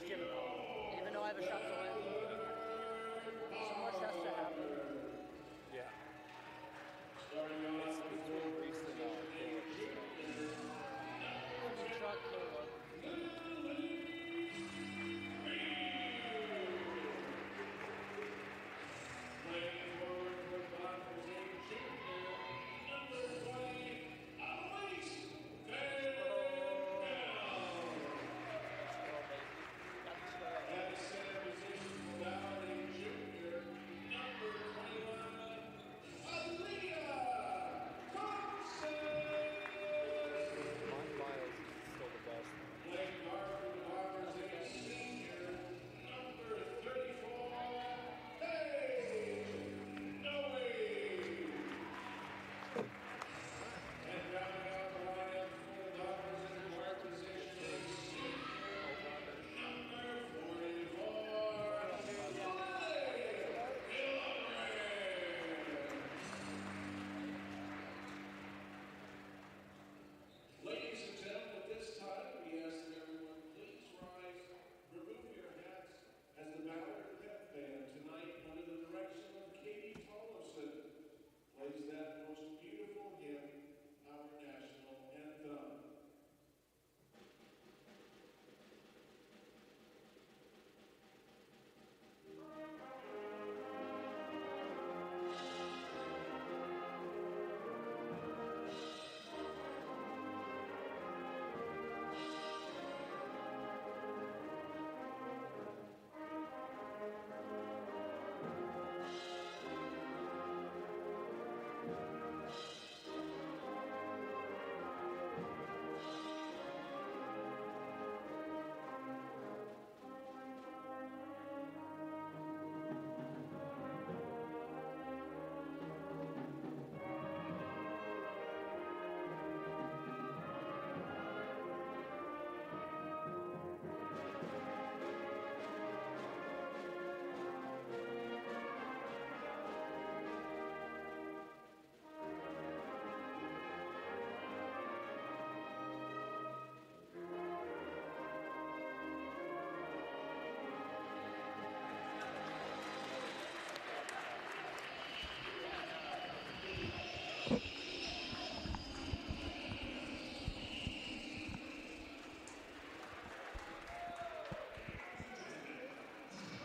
just give it all. Even though I have a shot to win, so much has to happen. Yeah. It's between Reese and Caleb. Truck Caleb.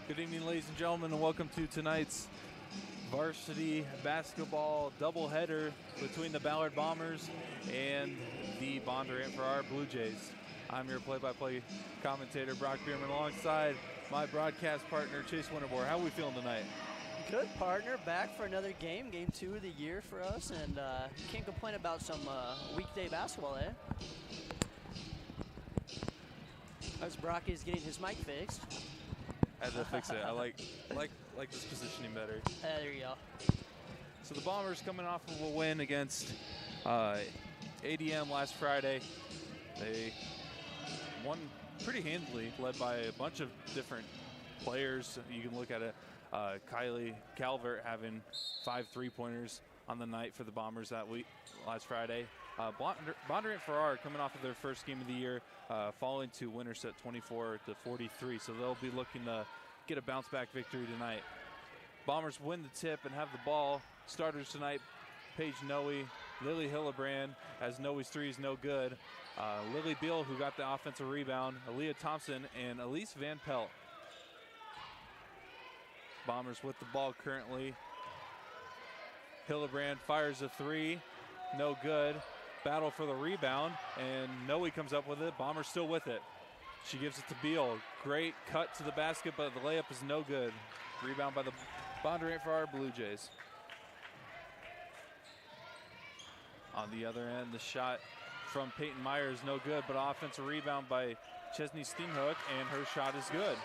Good evening, ladies and gentlemen, and welcome to tonight's varsity basketball doubleheader between the Ballard Bombers and the Bondurant-Farrar Blue Jays. I'm your play-by-play commentator, Brock Bierman, alongside my broadcast partner, Chase Winterbore. How are we feeling tonight? Good, partner. Back for another game 2 of the year for us, and can't complain about some weekday basketball, eh? As Brock is getting his mic fixed. Had to fix it. I like this positioning better. There you go. So the Bombers coming off of a win against ADM last Friday. They won pretty handily, led by a bunch of different players. You can look at it. Kylie Calvert having 5 3-pointers on the night for the Bombers that week last Friday. Bondurant-Farrar coming off of their first game of the year, falling to Winterset 24-43. So they'll be looking to get a bounce-back victory tonight. Bombers win the tip and have the ball. Starters tonight, Paige Noe, Lily Hillebrand, as Noe's three is no good. Lily Beal, who got the offensive rebound, Aaliyah Thompson, and Elise Van Pelt. Bombers with the ball currently. Hillebrand fires a three, no good. Battle for the rebound, and Noe comes up with it. Bombers still with it. She gives it to Beal. Great cut to the basket, but the layup is no good. Rebound by the Bondurant-Farrar Blue Jays. On the other end, the shot from Peyton Myers, no good, but offensive rebound by Chesney Steenhook, and her shot is good.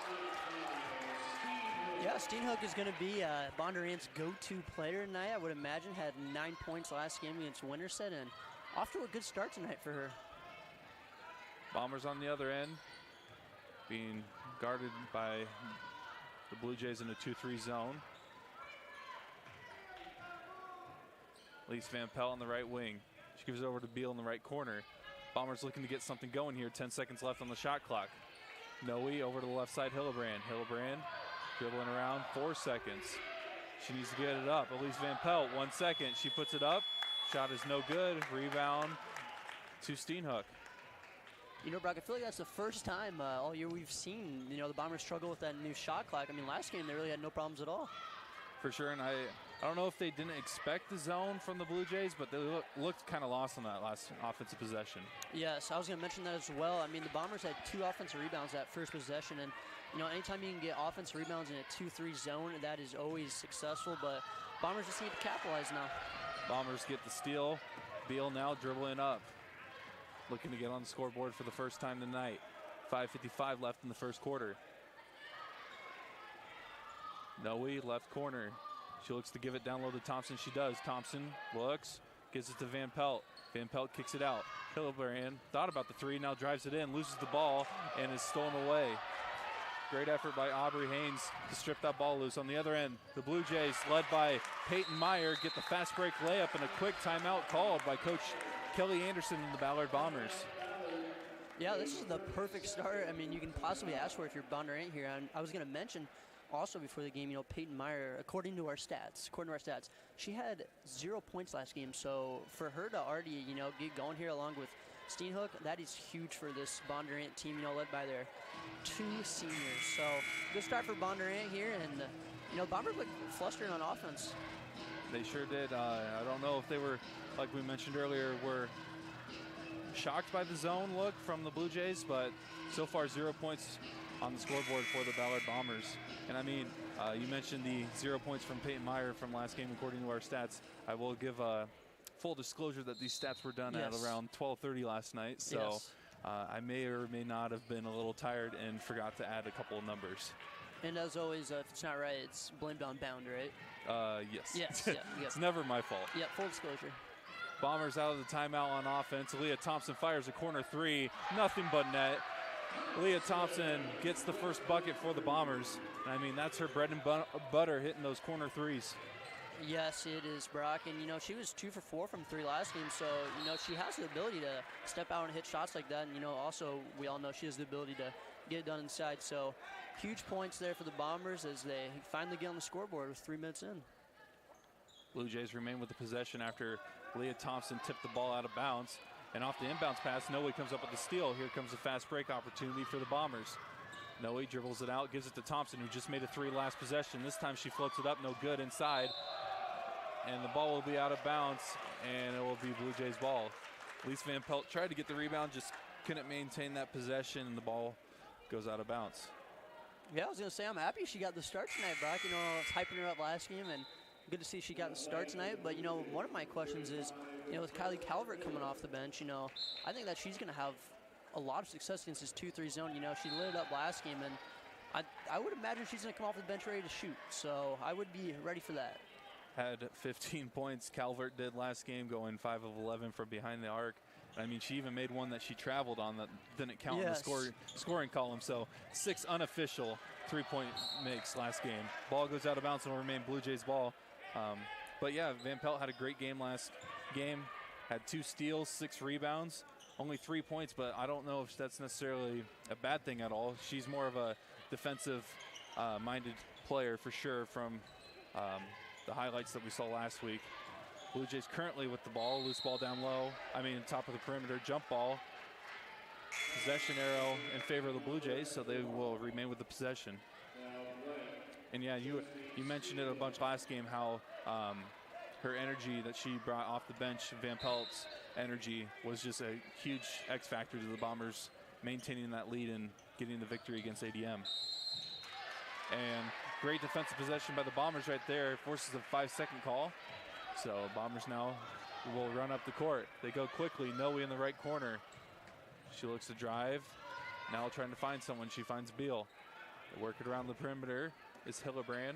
Yeah, Steenhook is going to be Bondurant's go-to player tonight. I would imagine had 9 points last game against Winterset, and off to a good start tonight for her. Bombers on the other end, being guarded by the Blue Jays in a 2-3 zone. Elise Van Pelt on the right wing. She gives it over to Beal in the right corner. Bombers looking to get something going here. 10 seconds left on the shot clock. Noe over to the left side, Hillebrand. Hillebrand dribbling around, 4 seconds. She needs to get it up. Elise Van Pelt, 1 second. She puts it up. Shot is no good. Rebound to Steenhoek. You know, Brock, I feel like that's the first time all year we've seen, you know, the Bombers struggle with that new shot clock. I mean, last game they really had no problems at all. For sure, and I don't know if they didn't expect the zone from the Blue Jays, but they looked kind of lost on that last offensive possession. Yes, I was going to mention that as well. I mean, the Bombers had 2 offensive rebounds that first possession, and, you know, anytime you can get offensive rebounds in a 2-3 zone, that is always successful, but Bombers just need to capitalize now. Bombers get the steal. Beal now dribbling up, looking to get on the scoreboard for the first time tonight. 5:55 left in the first quarter. Noe, left corner. She looks to give it down low to Thompson. She does. Thompson looks, gives it to Van Pelt. Van Pelt kicks it out. Hillebrand thought about the 3, now drives it in, loses the ball, and is stolen away. Great effort by Aubrey Haynes to strip that ball loose. On the other end, the Blue Jays, led by Peyton Meyer, get the fast break layup and a quick timeout called by Coach Kelly Anderson and the Ballard Bombers. Yeah, this is the perfect start. I mean, you can possibly ask for if you're Bondurant here. And I was going to mention also before the game, you know, Peyton Meyer, according to our stats, she had 0 points last game. So for her to already, you know, get going here along with Steenhoek, that is huge for this Bondurant team, you know, led by their 2 seniors. So good start for Bondurant here, and you know, Bombers look flustered on offense. They sure did. I don't know if they were, like we mentioned earlier, were shocked by the zone look from the Blue Jays, but so far 0 points on the scoreboard for the Ballard Bombers. And I mean, you mentioned the 0 points from Peyton Meyer from last game according to our stats. I will give full disclosure that these stats were done at around 12:30 last night, so I may or may not have been a little tired and forgot to add a couple of numbers. And as always, if it's not right, it's blamed on Bound, right? Yes. Yes. It's never my fault. Yeah, full disclosure. Bombers out of the timeout on offense. Leah Thompson fires a corner 3, nothing but net. Leah Thompson gets the first bucket for the Bombers. I mean, that's her bread and butter, hitting those corner 3s. Yes, it is, Brock. And, you know, she was 2 for 4 from 3 last game. So, you know, she has the ability to step out and hit shots like that. And, you know, also, we all know she has the ability to get it done inside. So, huge points there for the Bombers as they finally get on the scoreboard with 3 minutes in. Blue Jays remain with the possession after Leah Thompson tipped the ball out of bounds. And off the inbounds pass, Noe comes up with the steal. Here comes a fast break opportunity for the Bombers. Noe dribbles it out, gives it to Thompson, who just made a 3 last possession. This time she floats it up, no good, inside. And the ball will be out of bounds, and it will be Blue Jays ball. Elise Van Pelt tried to get the rebound, just couldn't maintain that possession, and the ball goes out of bounds. Yeah, I was going to say, I'm happy she got the start tonight, Brock. You know, I was hyping her up last game, and good to see she got the start tonight. But, you know, one of my questions is, you know, with Kylie Calvert coming off the bench, you know, I think that she's going to have a lot of success against this 2-3 zone. You know, she lit it up last game, and I would imagine she's going to come off the bench ready to shoot. So I would be ready for that. Had 15 points, Calvert did last game, going 5 of 11 from behind the arc. I mean, she even made one that she traveled on that didn't count in the scoring column. So 6 unofficial 3-point makes last game. Ball goes out of bounds and will remain Blue Jays ball. But yeah, Van Pelt had a great game last game. Had 2 steals, 6 rebounds, only 3 points, but I don't know if that's necessarily a bad thing at all. She's more of a defensive minded player for sure from the highlights that we saw last week. Blue Jays currently with the ball, loose ball down low. I mean, top of the perimeter, jump ball. Possession arrow in favor of the Blue Jays, so they will remain with the possession. And yeah, you mentioned it a bunch last game, how her energy that she brought off the bench, Van Pelt's energy, was just a huge X factor to the Bombers maintaining that lead and getting the victory against ADM. And great defensive possession by the Bombers right there, forces a 5-second call. So Bombers now will run up the court. They go quickly, Noe in the right corner. She looks to drive, now trying to find someone. She finds Beal. They work it around the perimeter is Hillebrand.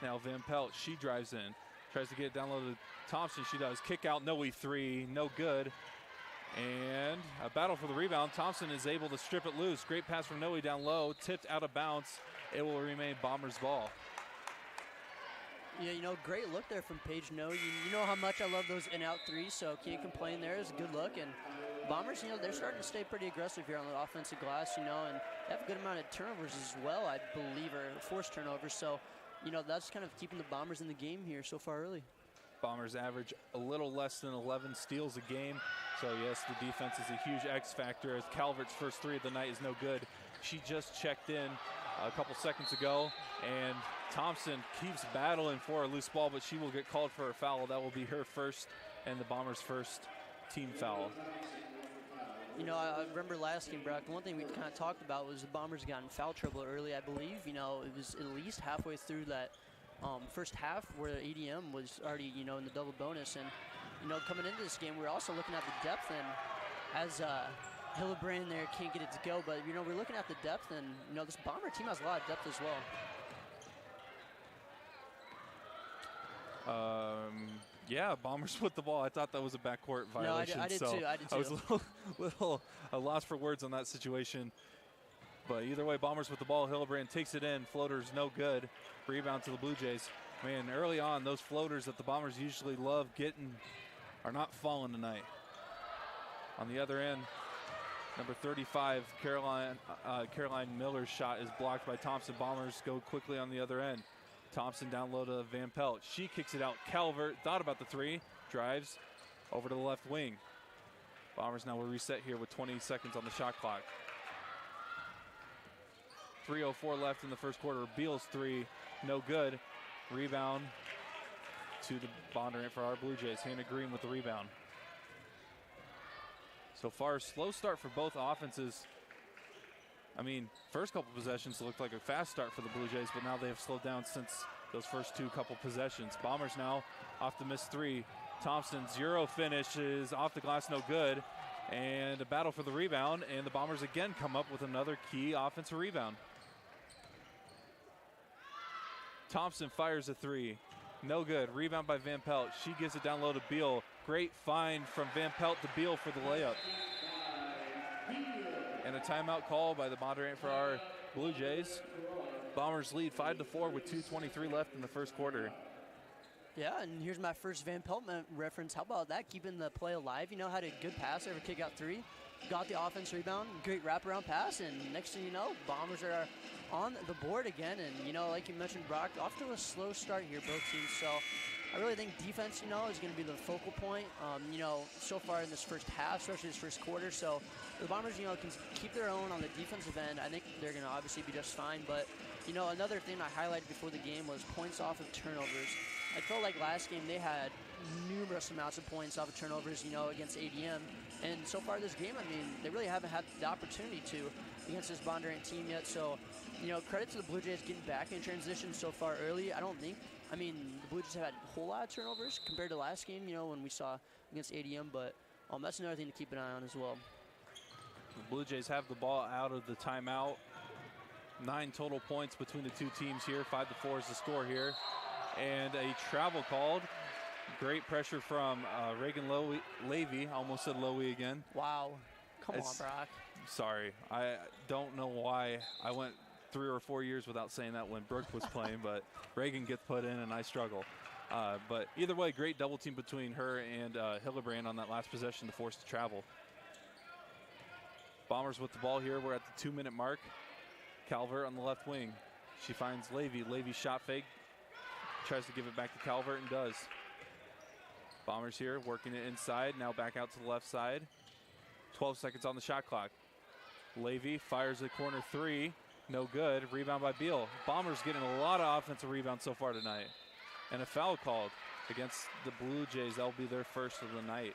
Now Van Pelt, she drives in, tries to get it down low to Thompson. She does, kick out, Noe 3, no good. And a battle for the rebound. Thompson is able to strip it loose. Great pass from Noe down low, tipped out of bounds. It will remain Bombers ball. Yeah, you know, great look there from Paige Noe. You know how much I love those in-out 3s, so can't complain there. It's a good look. And Bombers, they're starting to stay pretty aggressive here on the offensive glass, and they have a good amount of turnovers as well, I believe, or forced turnovers. So, that's kind of keeping the Bombers in the game here so far early. Bombers average a little less than 11 steals a game. So, yes, the defense is a huge X factor as Calvert's first three of the night is no good. She just checked in a couple seconds ago, and Thompson keeps battling for a loose ball, but she will get called for a foul. That will be her first and the Bombers' first team foul. I remember last game, Brock, the one thing we kind of talked about was the Bombers got in foul trouble early, I believe. It was at least halfway through that first half where ADM was already, in the double bonus. And, coming into this game, we're also looking at the depth. And as Hillebrand there can't get it to go, but, we're looking at the depth. And, this Bomber team has a lot of depth as well. Yeah, Bombers with the ball. I thought that was a backcourt violation. No, I did too. I was a little lost for words on that situation. But either way, Bombers with the ball. Hillebrand takes it in. Floater's no good. Rebound to the Blue Jays. Man, early on, those floaters that the Bombers usually love getting are not falling tonight. On the other end, number 35, Caroline Miller's shot is blocked by Thompson. Bombers go quickly on the other end. Thompson down low to Van Pelt. She kicks it out. Calvert thought about the three. Drives over to the left wing. Bombers now will reset here with 20 seconds on the shot clock. 3:04 left in the first quarter. Beal's three, no good. Rebound to the Bondurant-Farrar Blue Jays. Hannah Green with the rebound. So far, slow start for both offenses. I mean, first couple possessions looked like a fast start for the Blue Jays, but now they have slowed down since those first two couple possessions. Bombers now off the missed three. Thompson, 0 finishes, off the glass, no good. And a battle for the rebound, and the Bombers again come up with another key offensive rebound. Thompson fires a three, no good. Rebound by Van Pelt. She gives it down low to Beal. Great find from Van Pelt to Beal for the layup. And a timeout call by the Bondurant-Farrar Blue Jays. Bombers lead 5-4 with 2:23 left in the first quarter. Yeah, and here's my first Van Pelt reference. How about that? Keeping the play alive. Had a good pass over kick out three. Got the offense rebound. Great wraparound pass. And next thing you know, Bombers are on the board again. And, like you mentioned, Brock, off to a slow start here, both teams. So I really think defense, is going to be the focal point, so far in this first half, especially this first quarter. So the Bombers, can keep their own on the defensive end. I think they're going to obviously be just fine. But, another thing I highlighted before the game was points off of turnovers. I felt like last game they had numerous amounts of points off of turnovers, against ADM. And so far this game, they really haven't had the opportunity to against this Bondurant team yet. So, credit to the Blue Jays getting back in transition so far early. I don't think, the Blue Jays have had a whole lot of turnovers compared to last game, when we saw against ADM. But that's another thing to keep an eye on as well. The Blue Jays have the ball out of the timeout. 9 total points between the two teams here. 5-4 is the score here. And a travel called. Great pressure from Reagan Levy. Almost said Lowy again. Wow. Come on, Brock. Sorry. I don't know why I went 3 or 4 years without saying that when Brooke was playing, but Reagan gets put in and I struggle. But either way, great double team between her and Hillebrand on that last possession to force the travel. Bombers with the ball here. We're at the 2-minute mark. Calvert on the left wing. She finds Levy. Levy shot fake. Tries to give it back to Calvert and does. Bombers here working it inside. Now back out to the left side. 12 seconds on the shot clock. Levy fires a corner three. No good. Rebound by Beal. Bombers getting a lot of offensive rebounds so far tonight. And a foul called against the Blue Jays. That'll be their first of the night.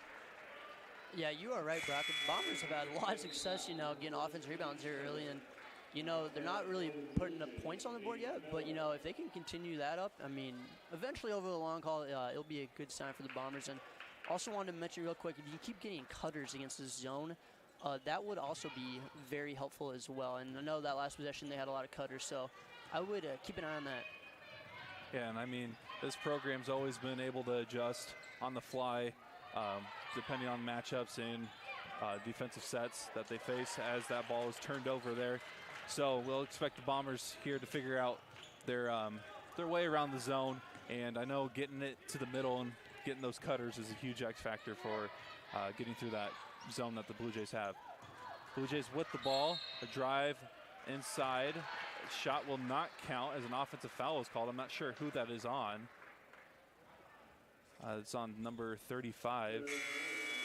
Yeah, you are right, Brock. The Bombers have had a lot of success, getting offensive rebounds here early. And, they're not really putting up points on the board yet. But, if they can continue that up, eventually over the long haul, it'll be a good sign for the Bombers. And also wanted to mention real quick, if you keep getting cutters against this zone, that would also be very helpful as well. And I know that last possession they had a lot of cutters, so I would keep an eye on that. Yeah, and this program's always been able to adjust on the fly, depending on matchups and defensive sets that they face as that ball is turned over there. So we'll expect the Bombers here to figure out their way around the zone. And I know getting it to the middle and getting those cutters is a huge X factor for getting through that zone that the Blue Jays have. Blue Jays with the ball, a drive inside. Shot will not count as an offensive foul is called. I'm not sure who that is on. It's on number 35,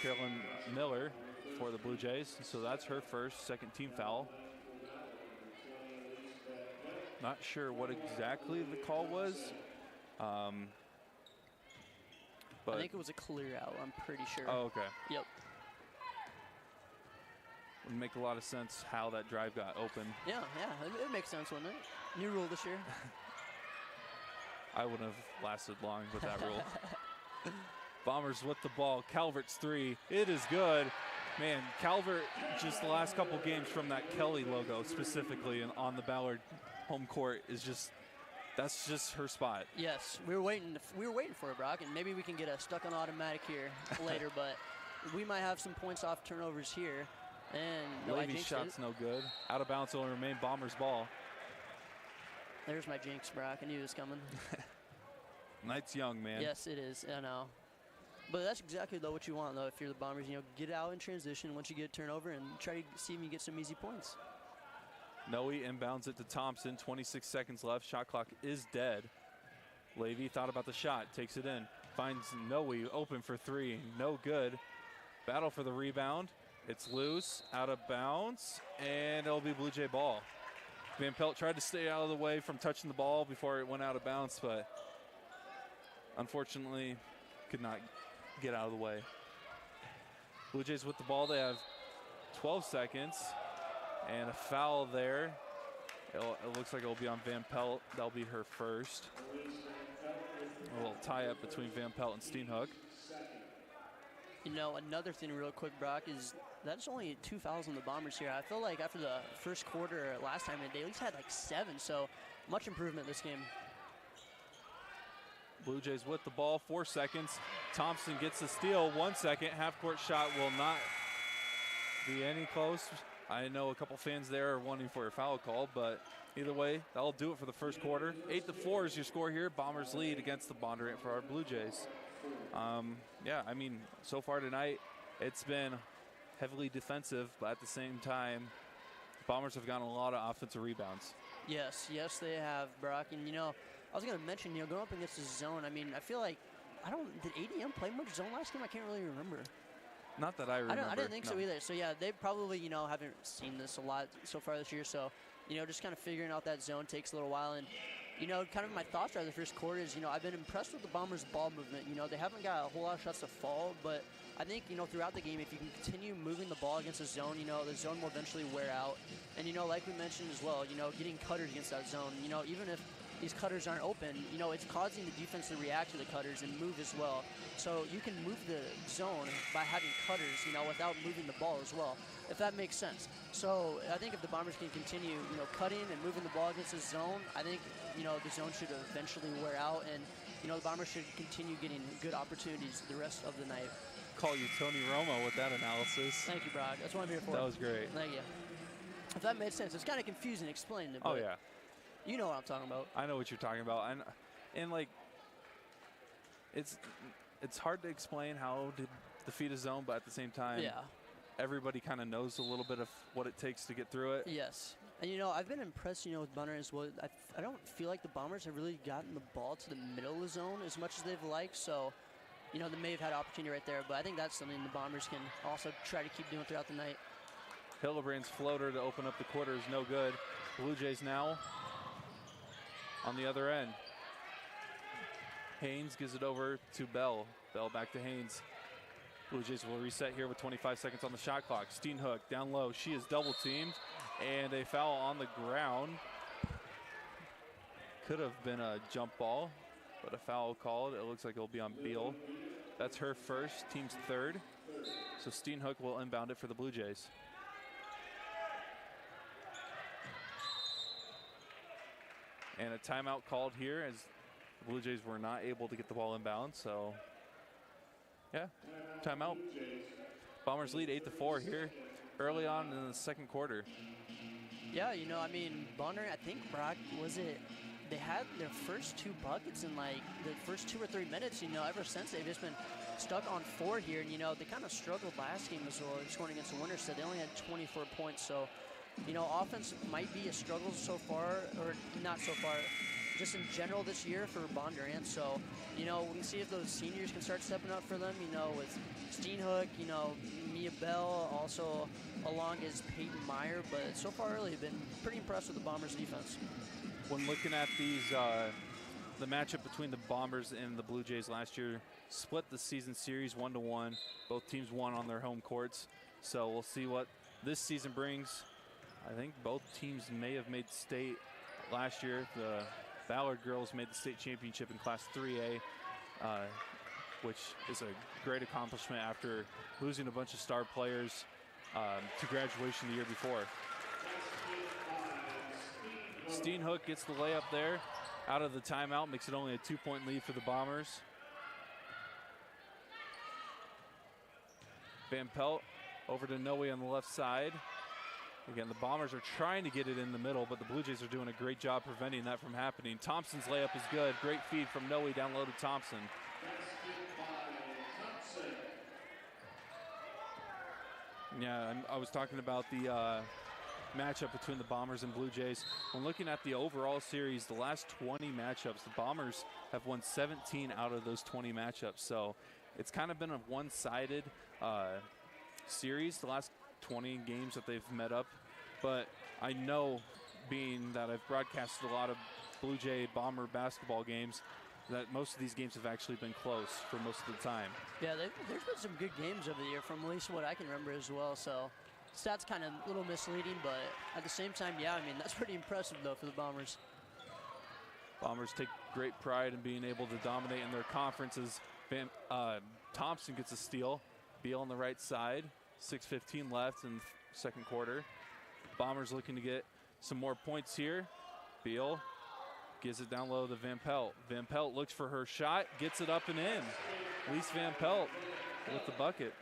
Carolyn Miller for the Blue Jays. So that's her second team foul. Not sure what exactly the call was. But I think it was a clear out, I'm pretty sure. Oh, okay. Yep. Would make a lot of sense how that drive got open. Yeah, it makes sense, wouldn't it? New rule this year. I wouldn't have lasted long with that rule. Bombers with the ball. Calvert's three. It is good. Man, Calvert, just the last couple games from that Kelly logo specifically and on the Ballard home court is just, that's just her spot. Yes, we were waiting for it, Brock, and maybe we can get a stuck on automatic here later, but we might have some points off turnovers here. And Levy's shot's no good. Out of bounds will remain Bombers ball. There's my jinx, Brock. I knew it was coming. Night's young, man. Yes, it is. I know. But that's exactly though what you want though if you're the Bombers. You know, get out in transition once you get a turnover and try to see if you can get some easy points. Noe inbounds it to Thompson. 26 seconds left. Shot clock is dead. Levy thought about the shot. Takes it in. Finds Noe open for three. No good. Battle for the rebound. It's loose, out of bounds, and it'll be Blue Jay ball. Van Pelt tried to stay out of the way from touching the ball before it went out of bounds, but unfortunately could not get out of the way. Blue Jays with the ball. They have 12 seconds, and a foul there. It looks like it'll be on Van Pelt. That'll be her first. A little tie-up between Van Pelt and Steenhoek. You know, another thing real quick, Brock, is that's only 2 fouls on the Bombers here. I feel like after the first quarter last time, they at least had like 7, so much improvement this game. Blue Jays with the ball, 4 seconds. Thompson gets the steal, 1 second. Half-court shot will not be any close. I know a couple fans there are wanting for a foul call, but either way, that'll do it for the first quarter. 8-4 is your score here. Bombers lead against the Bondurant-Farrar Blue Jays. Yeah, I mean, so far tonight, it's been heavily defensive, but at the same time, Bombers have gotten a lot of offensive rebounds. Yes, they have, Brock. And, you know, I was going to mention, you know, going up against the zone, I mean, I feel like, did ADM play much zone last game? I can't really remember. Not that I remember. I didn't think so either. So, yeah, they probably, you know, haven't seen this a lot so far this year. So, you know, just kind of figuring out that zone takes a little while. And, you know, kind of my thoughts are the first quarter is, you know, I've been impressed with the Bombers' ball movement. You know, they haven't got a whole lot of shots to fall, but I think, you know, throughout the game, if you can continue moving the ball against the zone, you know, the zone will eventually wear out. And, you know, like we mentioned as well, you know, getting cutters against that zone, you know, even if these cutters aren't open, you know, it's causing the defense to react to the cutters and move as well. So you can move the zone by having cutters, you know, without moving the ball as well, if that makes sense. So I think if the Bombers can continue, you know, cutting and moving the ball against the zone, I think, you know, the zone should eventually wear out, and, you know, the Bombers should continue getting good opportunities the rest of the night. Call you Tony Romo with that analysis. Thank you, Brock. That's what I'm here for. That was great. Thank you. If that made sense. It's kind of confusing explaining it, Oh, but yeah. you know what I'm talking about. I know what you're talking about. And like, it's hard to explain how to defeat a zone, but at the same time, Yeah. everybody kind of knows a little bit of what it takes to get through it. Yes. And, you know, I've been impressed, you know, with Bondurant as well. I don't feel like the Bombers have really gotten the ball to the middle of the zone as much as they've liked. So, you know, they may have had opportunity right there, but I think that's something the Bombers can also try to keep doing throughout the night. Hildebrand's floater to open up the quarter is no good. Blue Jays now on the other end. Haynes gives it over to Bell. Bell back to Haynes. Blue Jays will reset here with 25 seconds on the shot clock. Steenhoek down low. She is double teamed, and a foul on the ground. Could have been a jump ball, but a foul called. It looks like it'll be on Beal. That's her first, team's third. So Steenhoek will inbound it for the Blue Jays. And a timeout called here as the Blue Jays were not able to get the ball inbound. So, yeah, timeout. Bombers lead 8-4 here early on in the second quarter. Yeah, you know, I mean, Bondurant, I think, Brock, they had their first 2 buckets in like the first 2 or 3 minutes, you know, ever since they've just been stuck on 4 here, and, you know, they kind of struggled last game as well, scoring against the Winterset. They only had 24 points, so, you know, offense might be a struggle so far, or not so far, just in general this year for Bondurant. So, you know, we can see if those seniors can start stepping up for them, you know, with Steenhook, you know, Mia Bell, also along as Peyton Meyer. But so far early, I've been pretty impressed with the Bombers defense. When looking at these, the matchup between the Bombers and the Blue Jays last year, split the season series 1-1. Both teams won on their home courts. So we'll see what this season brings. I think both teams may have made state last year. The Ballard girls made the state championship in Class 3A, which is a great accomplishment after losing a bunch of star players to graduation the year before. Steenhook gets the layup there out of the timeout, makes it only a 2-point lead for the Bombers. Van Pelt over to Noe on the left side. Again, the Bombers are trying to get it in the middle, but the Blue Jays are doing a great job preventing that from happening. Thompson's layup is good. Great feed from Noe down low to Thompson. Yeah, I was talking about the matchup between the Bombers and Blue Jays. When looking at the overall series, the last 20 matchups, the Bombers have won 17 out of those 20 matchups. So it's kind of been a one-sided series the last 20 games that they've met up. But I know, being that I've broadcasted a lot of Blue Jay Bomber basketball games, that most of these games have actually been close for most of the time. Yeah, there's been some good games over the year from at least what I can remember as well. So stats kind of a little misleading, but at the same time, yeah, I mean, that's pretty impressive, though, for the Bombers. Bombers take great pride in being able to dominate in their conferences. Thompson gets a steal. Beal on the right side. 6:15 left in the second quarter. Bombers looking to get some more points here. Beal gives it down low to Van Pelt. Van Pelt looks for her shot, gets it up and in. Elise Van Pelt with the bucket.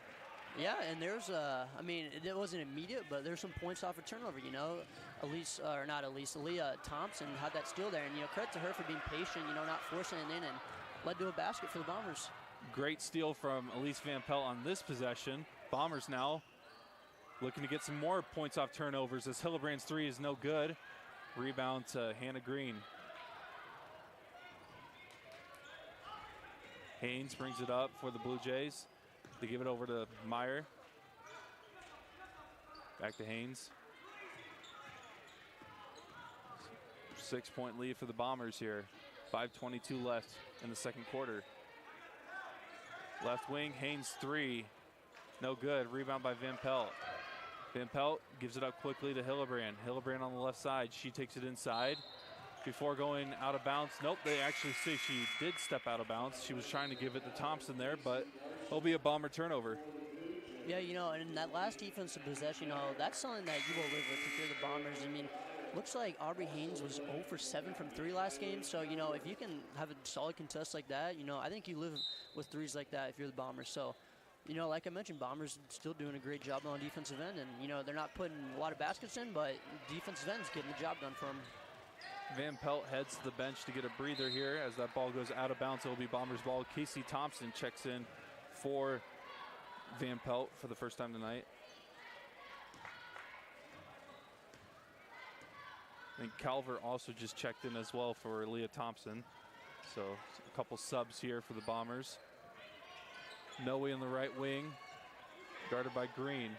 Yeah, and there's, I mean, it wasn't immediate, but there's some points off a turnover, you know. Aaliyah Thompson had that steal there, and, you know, credit to her for being patient, you know, not forcing it in, and led to a basket for the Bombers. Great steal from Elise Van Pelt on this possession. Bombers now looking to get some more points off turnovers as Hillebrand's three is no good. Rebound to Hannah Green. Haynes brings it up for the Blue Jays. They give it over to Meyer. Back to Haynes. 6-point lead for the Bombers here. 5:22 left in the second quarter. Left wing, Haynes three. No good. Rebound by Van Pelt. Van Pelt gives it up quickly to Hillebrand. Hillebrand on the left side. She takes it inside before going out of bounds. Nope, they actually say she did step out of bounds. She was trying to give it to Thompson there, but it'll be a Bomber turnover. Yeah, you know, and in that last defensive possession, you know, that's something that you will live with if you're the Bombers. I mean, looks like Aubrey Haynes was 0 for 7 from 3 last game. So, you know, if you can have a solid contest like that, you know, I think you live with threes like that if you're the Bombers. So, you know, like I mentioned, Bombers still doing a great job on defensive end. And, you know, they're not putting a lot of baskets in, but defensive end's getting the job done for them. Van Pelt heads to the bench to get a breather here. As that ball goes out of bounds, it will be Bombers ball. Casey Thompson checks in for Van Pelt for the first time tonight. I think Calvert also just checked in as well for Leah Thompson. So a couple subs here for the Bombers. Noe in the right wing, guarded by Green.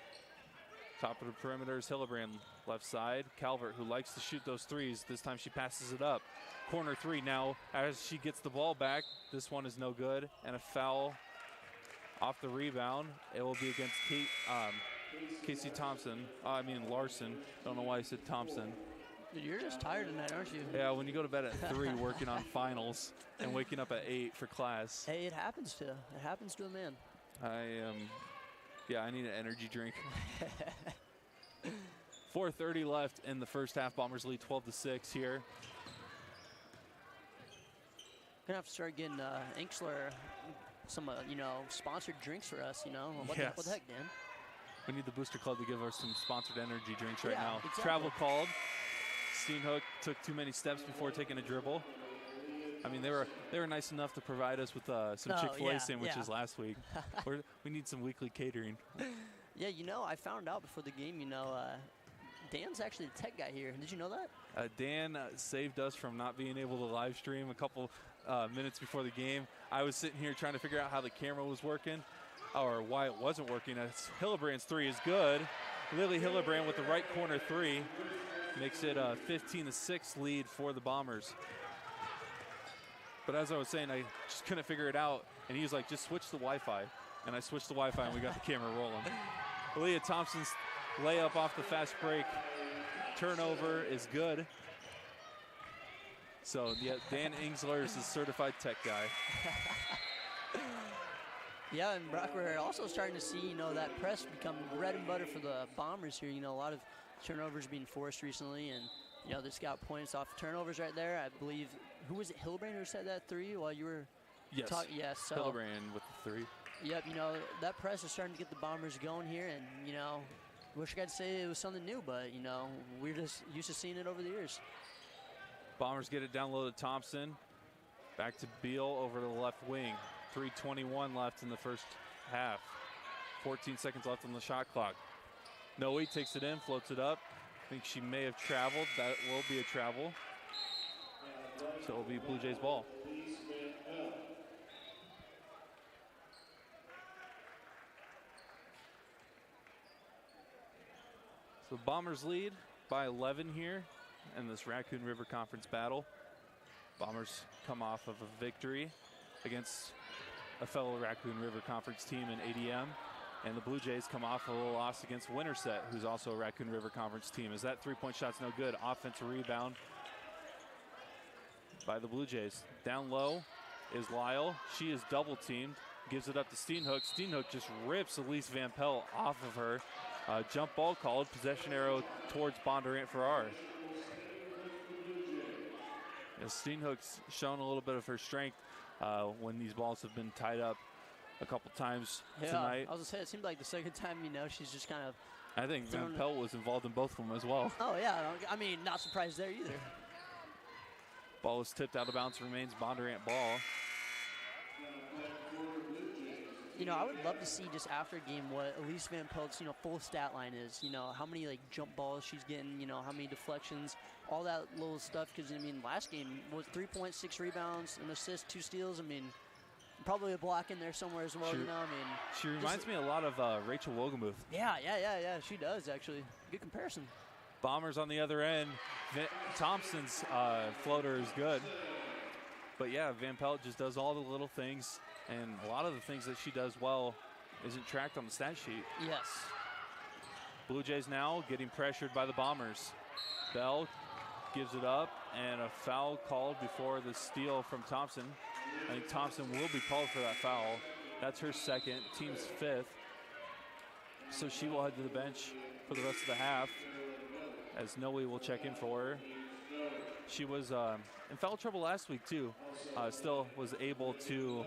Top of the perimeter is Hillebrand, left side. Calvert, who likes to shoot those threes. This time she passes it up. Corner three now as she gets the ball back. This one is no good, and a foul off the rebound. It will be against Casey Thompson. Larson. Don't know why I said Thompson. Dude, you're just tired tonight, aren't you? Yeah, when you go to bed at 3 working on finals and waking up at 8 for class. Hey, it happens to a man. I need an energy drink. 4:30 left in the first half. Bombers lead 12-6 here. Gonna have to start getting Inksler some, sponsored drinks for us. You know, what the heck, Dan? We need the Booster Club to give us some sponsored energy drinks right now. Exactly. Travel called. Steenhook took too many steps before taking a dribble. I mean, they were nice enough to provide us with some Chick-fil-A sandwiches last week. We need some weekly catering. Yeah, you know, I found out before the game, you know, Dan's actually the tech guy here. Did you know that? Dan saved us from not being able to live stream a couple minutes before the game. I was sitting here trying to figure out how the camera was working or why it wasn't working. Hillebrand's three is good. Lily Hillebrand with the right corner three makes it a 15-6 lead for the Bombers. But as I was saying, I just couldn't figure it out. And he was like, just switch the Wi-Fi. And I switched the Wi-Fi and we got the camera rolling. Aaliyah Thompson's layup off the fast break. Turnover is good. So, yeah, Dan Ingsler is the certified tech guy. Yeah, and Brock, we're also starting to see, you know, that press become bread and butter for the Bombers here. You know, a lot of turnovers being forced recently, and, you know, they just got points off turnovers right there. I believe, who was it, Hillebrand who said that three while you were talking? Yes, so Hillebrand with the three. Yep, you know, that press is starting to get the Bombers going here, and, you know, wish I could say it was something new, but, you know, we're just used to seeing it over the years. Bombers get it down low to Thompson. Back to Beal over to the left wing. 3:21 left in the first half. 14 seconds left on the shot clock. Noe takes it in, floats it up. I think she may have traveled. That will be a travel. So it will be Blue Jays ball. So Bombers lead by 11 here in this Raccoon River Conference battle. Bombers come off of a victory against a fellow Raccoon River Conference team in ADM. And the Blue Jays come off a little loss against Winterset, who's also a Raccoon River Conference team. As that three-point shot's no good. Offensive rebound by the Blue Jays. Down low is Lyle. She is double-teamed. Gives it up to Steenhook. Steenhook just rips Elise Van Pelt off of her. Jump ball called. Possession arrow towards Bondurant-Farrar. Steenhook's shown a little bit of her strength when these balls have been tied up a couple times tonight. I was going to say, it seemed like the second time, you know, she's just kind of... I think Van Pelt was involved in both of them as well. Oh, yeah. I mean, not surprised there either. Ball is tipped out of bounds, remains Bondurant ball. You know, I would love to see just after a game what Elise Van Pelt's, you know, full stat line is. You know, how many, like, jump balls she's getting, you know, how many deflections, all that little stuff. Because, I mean, last game was 3.6 rebounds, an assist, 2 steals. I mean, probably a block in there somewhere as well, you know. I mean, she reminds me a lot of Rachel Wogemuth. Yeah, she does, actually. Good comparison. Bombers on the other end. Thompson's floater is good. But, yeah, Van Pelt just does all the little things. And a lot of the things that she does well isn't tracked on the stat sheet. Yes. Blue Jays now getting pressured by the Bombers. Bell gives it up, and a foul called before the steal from Thompson. I think Thompson will be called for that foul. That's her second, team's 5th. So she will head to the bench for the rest of the half as Noe will check in for her. She was in foul trouble last week too. Still was able to,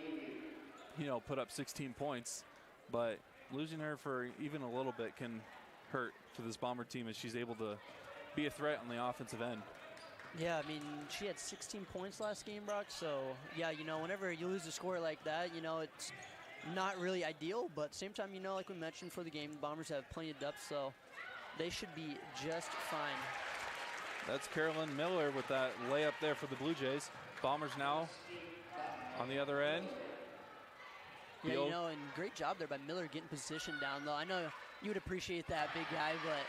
you know, put up 16 points, but losing her for even a little bit can hurt for this Bomber team as she's able to be a threat on the offensive end. Yeah, I mean, she had 16 points last game, Brock, so, yeah, you know, whenever you lose a score like that, you know, it's not really ideal, but at the same time, you know, like we mentioned for the game, the Bombers have plenty of depth, so they should be just fine. That's Carolyn Miller with that layup there for the Blue Jays. Bombers now on the other end. Yeah, you know, and great job there by Miller getting position down low. I know you would appreciate that, big guy, but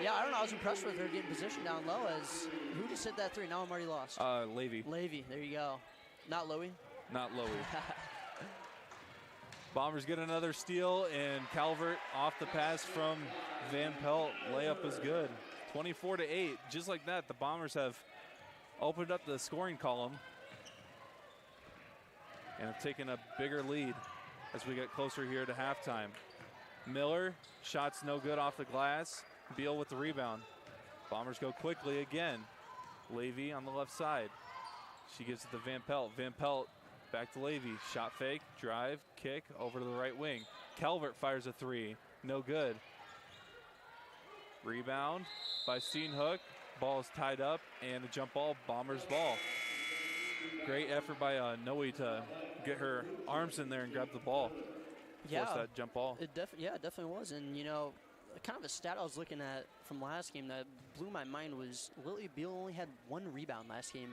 yeah, I don't know. I was impressed with her getting position down low. As who just hit that three? Now I'm already lost. Levy. Levy, there you go. Not Lowy? Not Lowy. Bombers get another steal, and Calvert off the pass from Van Pelt. Layup is good. 24-8. Just like that, the Bombers have opened up the scoring column and have taken a bigger lead as we get closer here to halftime. Miller, shots no good off the glass. Beal with the rebound. Bombers go quickly again. Levy on the left side. She gives it to Van Pelt. Van Pelt back to Levy. Shot fake, drive, kick, over to the right wing. Calvert fires a three. No good. Rebound by Steenhook. Ball is tied up, and a jump ball, Bombers ball. Great effort by Noe to get her arms in there and grab the ball. Force that jump ball. It definitely was. And, you know, kind of a stat I was looking at from last game that blew my mind was Lily Beal only had 1 rebound last game.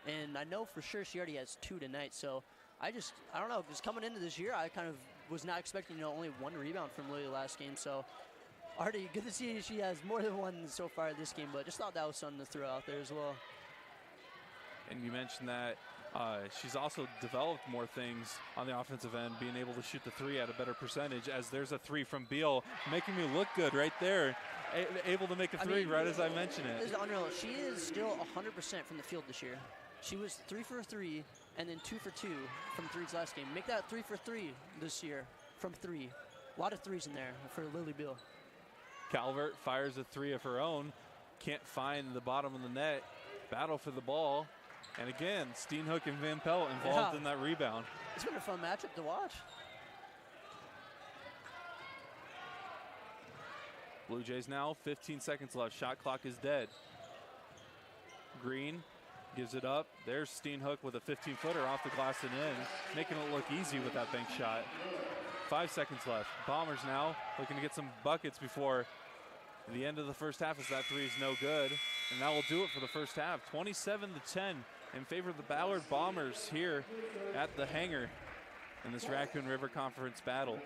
And I know for sure she already has 2 tonight. So I don't know, because coming into this year, I kind of was not expecting, you know, only 1 rebound from Lily last game. So already good to see she has more than 1 so far this game, but just thought that was something to throw out there as well. And you mentioned that she's also developed more things on the offensive end, being able to shoot the 3 at a better percentage, as there's a 3 from Beal, making me look good right there. Able to make a 3 right as I mentioned it. This is unreal. She is still 100% from the field this year. She was 3 for 3 and then 2 for 2 from threes last game. Make that 3 for 3 this year from 3. A lot of 3s in there for Lily Beal. Calvert fires a 3 of her own. Can't find the bottom of the net. Battle for the ball. And again, Steenhoek and Van Pelt involved in that rebound. It's been a fun matchup to watch. Blue Jays now, 15 seconds left. Shot clock is dead. Green gives it up. There's Steenhoek with a 15-footer off the glass and in, making it look easy with that bank shot. 5 seconds left. Bombers now looking to get some buckets before the end of the first half, as that 3 is no good. And that will do it for the first half. 27-10 in favor of the Ballard Bombers here at the hangar in this Raccoon River Conference battle.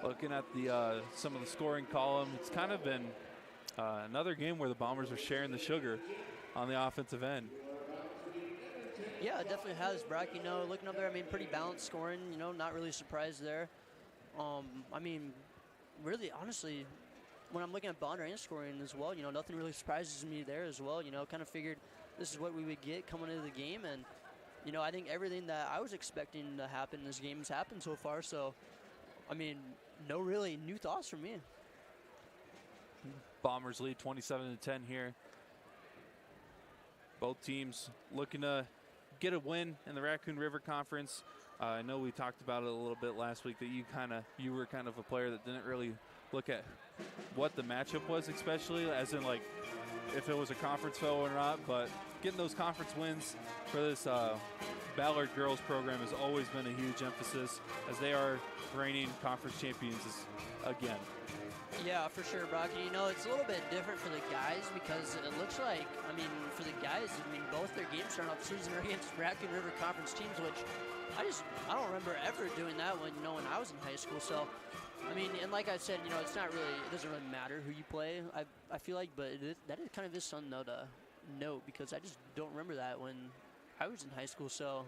Looking at the some of the scoring column, it's kind of been another game where the Bombers are sharing the sugar on the offensive end. Yeah, it definitely has, Brock. You know, looking up there, I mean, pretty balanced scoring. You know, not really surprised there. I mean, really, honestly, when I'm looking at Bondurant scoring as well, you know, nothing really surprises me there as well. You know, kind of figured this is what we would get coming into the game. And, you know, I think everything that I was expecting to happen in this game has happened so far. So, I mean, no really new thoughts from me. Bombers lead 27-10 here. Both teams looking to get a win in the Raccoon River Conference. I know we talked about it a little bit last week that you were kind of a player that didn't really look at what the matchup was, especially as in like if it was a conference foe or not. But getting those conference wins for this Ballard girls program has always been a huge emphasis, as they are reigning conference champions again. Yeah, for sure, Brock. You know, it's a little bit different for the guys because it looks like, I mean, for the guys, I mean, both their games starting off the season are against Raccoon River Conference teams, which I don't remember ever doing that when I was in high school. So, I mean, and like I said, you know, it doesn't really matter who you play, I feel like, but that is kind of is something, though, to note, because I just don't remember that when I was in high school. So,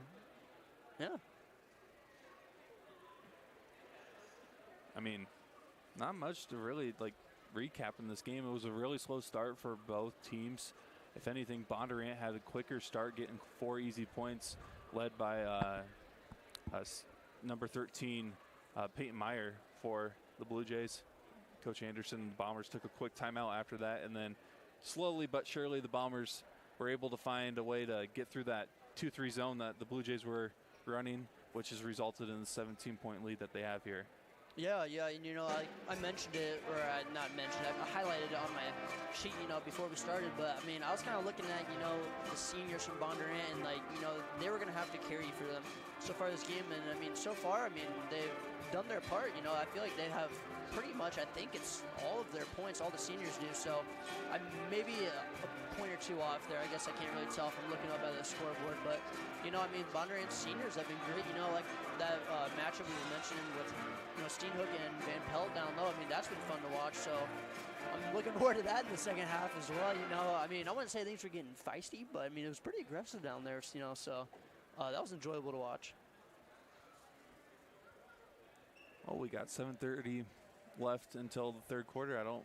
yeah. I mean, not much to really like recap in this game. It was a really slow start for both teams. If anything, Bondurant had a quicker start, getting 4 easy points, led by number 13, Peyton Meyer for the Blue Jays. Coach Anderson and the Bombers took a quick timeout after that, and then slowly but surely the Bombers were able to find a way to get through that 2-3 zone that the Blue Jays were running, which has resulted in the 17-point lead that they have here. Yeah, and you know, I mentioned it, or not mentioned it, I highlighted it on my sheet, you know, before we started, but I mean, I was kind of looking at, you know, the seniors from Bondurant, and like, you know, they were going to have to carry for them so far this game, and I mean, so far, I mean, they've done their part, you know, I feel like they have pretty much, I think it's all of their points, all the seniors do, so I'm maybe a point or two off there. I guess I can't really tell if I'm looking up at the scoreboard, but, you know, I mean, Bondurant seniors have been great, you know, like that matchup we were mentioning with, you know, Steenhoek and Van Pelt down low. I mean, that's been fun to watch, so I'm looking forward to that in the second half as well, you know. I mean, I wouldn't say things were getting feisty, but, I mean, it was pretty aggressive down there, you know, so that was enjoyable to watch. Oh, we got 7:30 left until the third quarter. I don't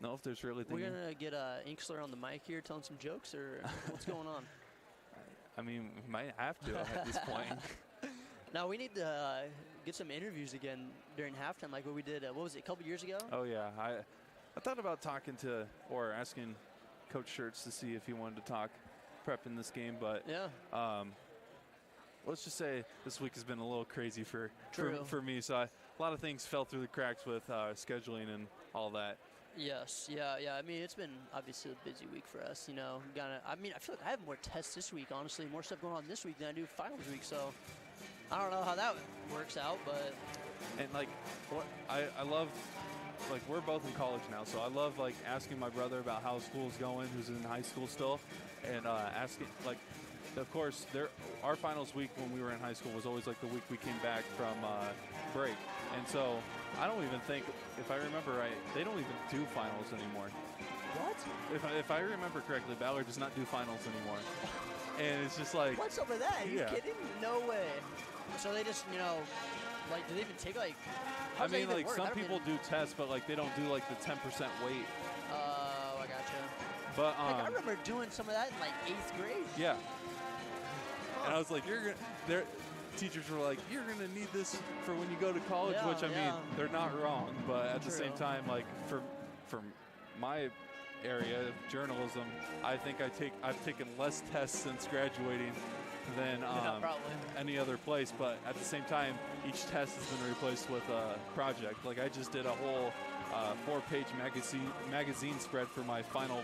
know if there's really We're going to get Inksler on the mic here telling some jokes, or what's going on? I mean, we might have to at this point. Now, we need to get some interviews again during halftime, like what we did, what was it, a couple years ago? Oh, yeah. I thought about talking to, or asking Coach Schertz to see if he wanted to talk prep in this game, but yeah. let's just say this week has been a little crazy for me. So a lot of things fell through the cracks with scheduling and all that. Yes, yeah. I mean, it's been obviously a busy week for us. You know, I feel like I have more tests this week. Honestly, more stuff going on this week than I do finals week. So I don't know how that works out, but and like, what I love. Like, we're both in college now, so I love, like, asking my brother about how school's going, who's in high school still, and asking, like, of course, our finals week when we were in high school was always, like, the week we came back from break. And so I don't even think, if I remember right, they don't even do finals anymore. What? If I remember correctly, Ballard does not do finals anymore. And it's just like... What's up with that? Are you yeah. kidding? No way. So they just, you know, like, do they even take, like... I mean, like, some people do tests, but, like, they don't do, like, the 10% weight. Oh, I gotcha. But, I remember doing some of that in, like, 8th grade. Yeah. Huh. And I was like, teachers were like, you're going to need this for when you go to college, Yeah, which, I mean, they're not wrong. But at the True. same time, like, for my area of journalism, I think I've taken less tests since graduating than any other place, but at the same time, each test has been replaced with a project. Like, I just did a whole 4-page magazine spread for my final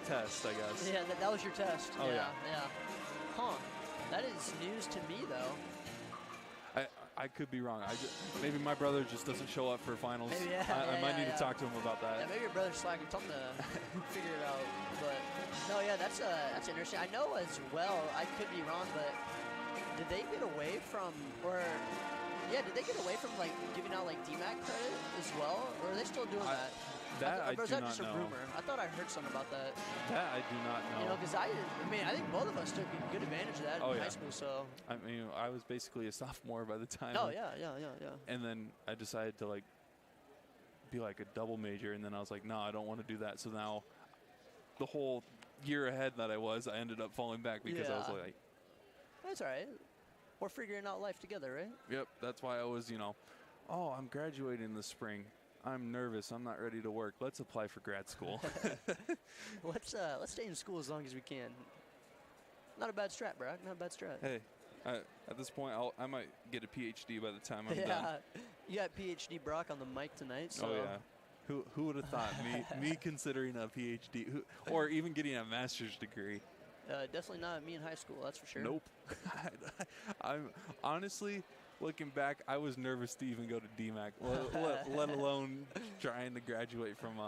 test, I guess. Yeah, that was your test. Oh, yeah. Huh. That is news to me, though. I could be wrong. Maybe my brother just doesn't show up for finals. Maybe, I might need to talk to him about that. Yeah, maybe your brother's slacking. Tell him to figure it out. But no, yeah, that's interesting. I know as well. I could be wrong, but did they get away from did they get away from like giving out like DMAC credit as well, or are they still doing that? I or is do that not just a know. rumor? I thought I heard something about that. That I do not know. You know, because I think both of us took good advantage of that in high school. So I mean, I was basically a sophomore by the time. Oh yeah. And then I decided to like be like a double major, and then I was like, no, I don't want to do that. So now, the whole year ahead that I ended up falling back because I was like, that's all right. We're figuring out life together, right? Yep. That's why I was, oh, I'm graduating this spring. I'm nervous. I'm not ready to work. Let's apply for grad school. Let's stay in school as long as we can. Not a bad strat, Brock. Not a bad strat. Hey, at this point, I might get a PhD by the time I'm done. Yeah, you got PhD Brock on the mic tonight. So. Oh yeah. Who would have thought me considering a PhD or even getting a master's degree? Definitely not me in high school. That's for sure. Nope. I'm honestly. Looking back, I was nervous to even go to DMAC, let alone trying to graduate from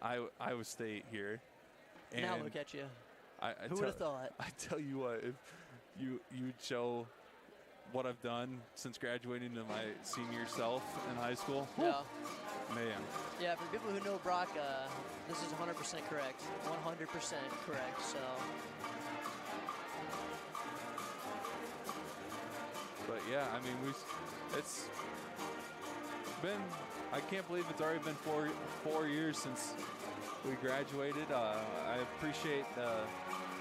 Iowa State here. And now look at you. Who would have thought? I tell you what, if you'd show what I've done since graduating to my senior self in high school. Yeah. Man. Yeah, for people who know Brock, this is 100% correct. 100% correct. So. But yeah, I mean, it's been, I can't believe it's already been four years since we graduated. I appreciate the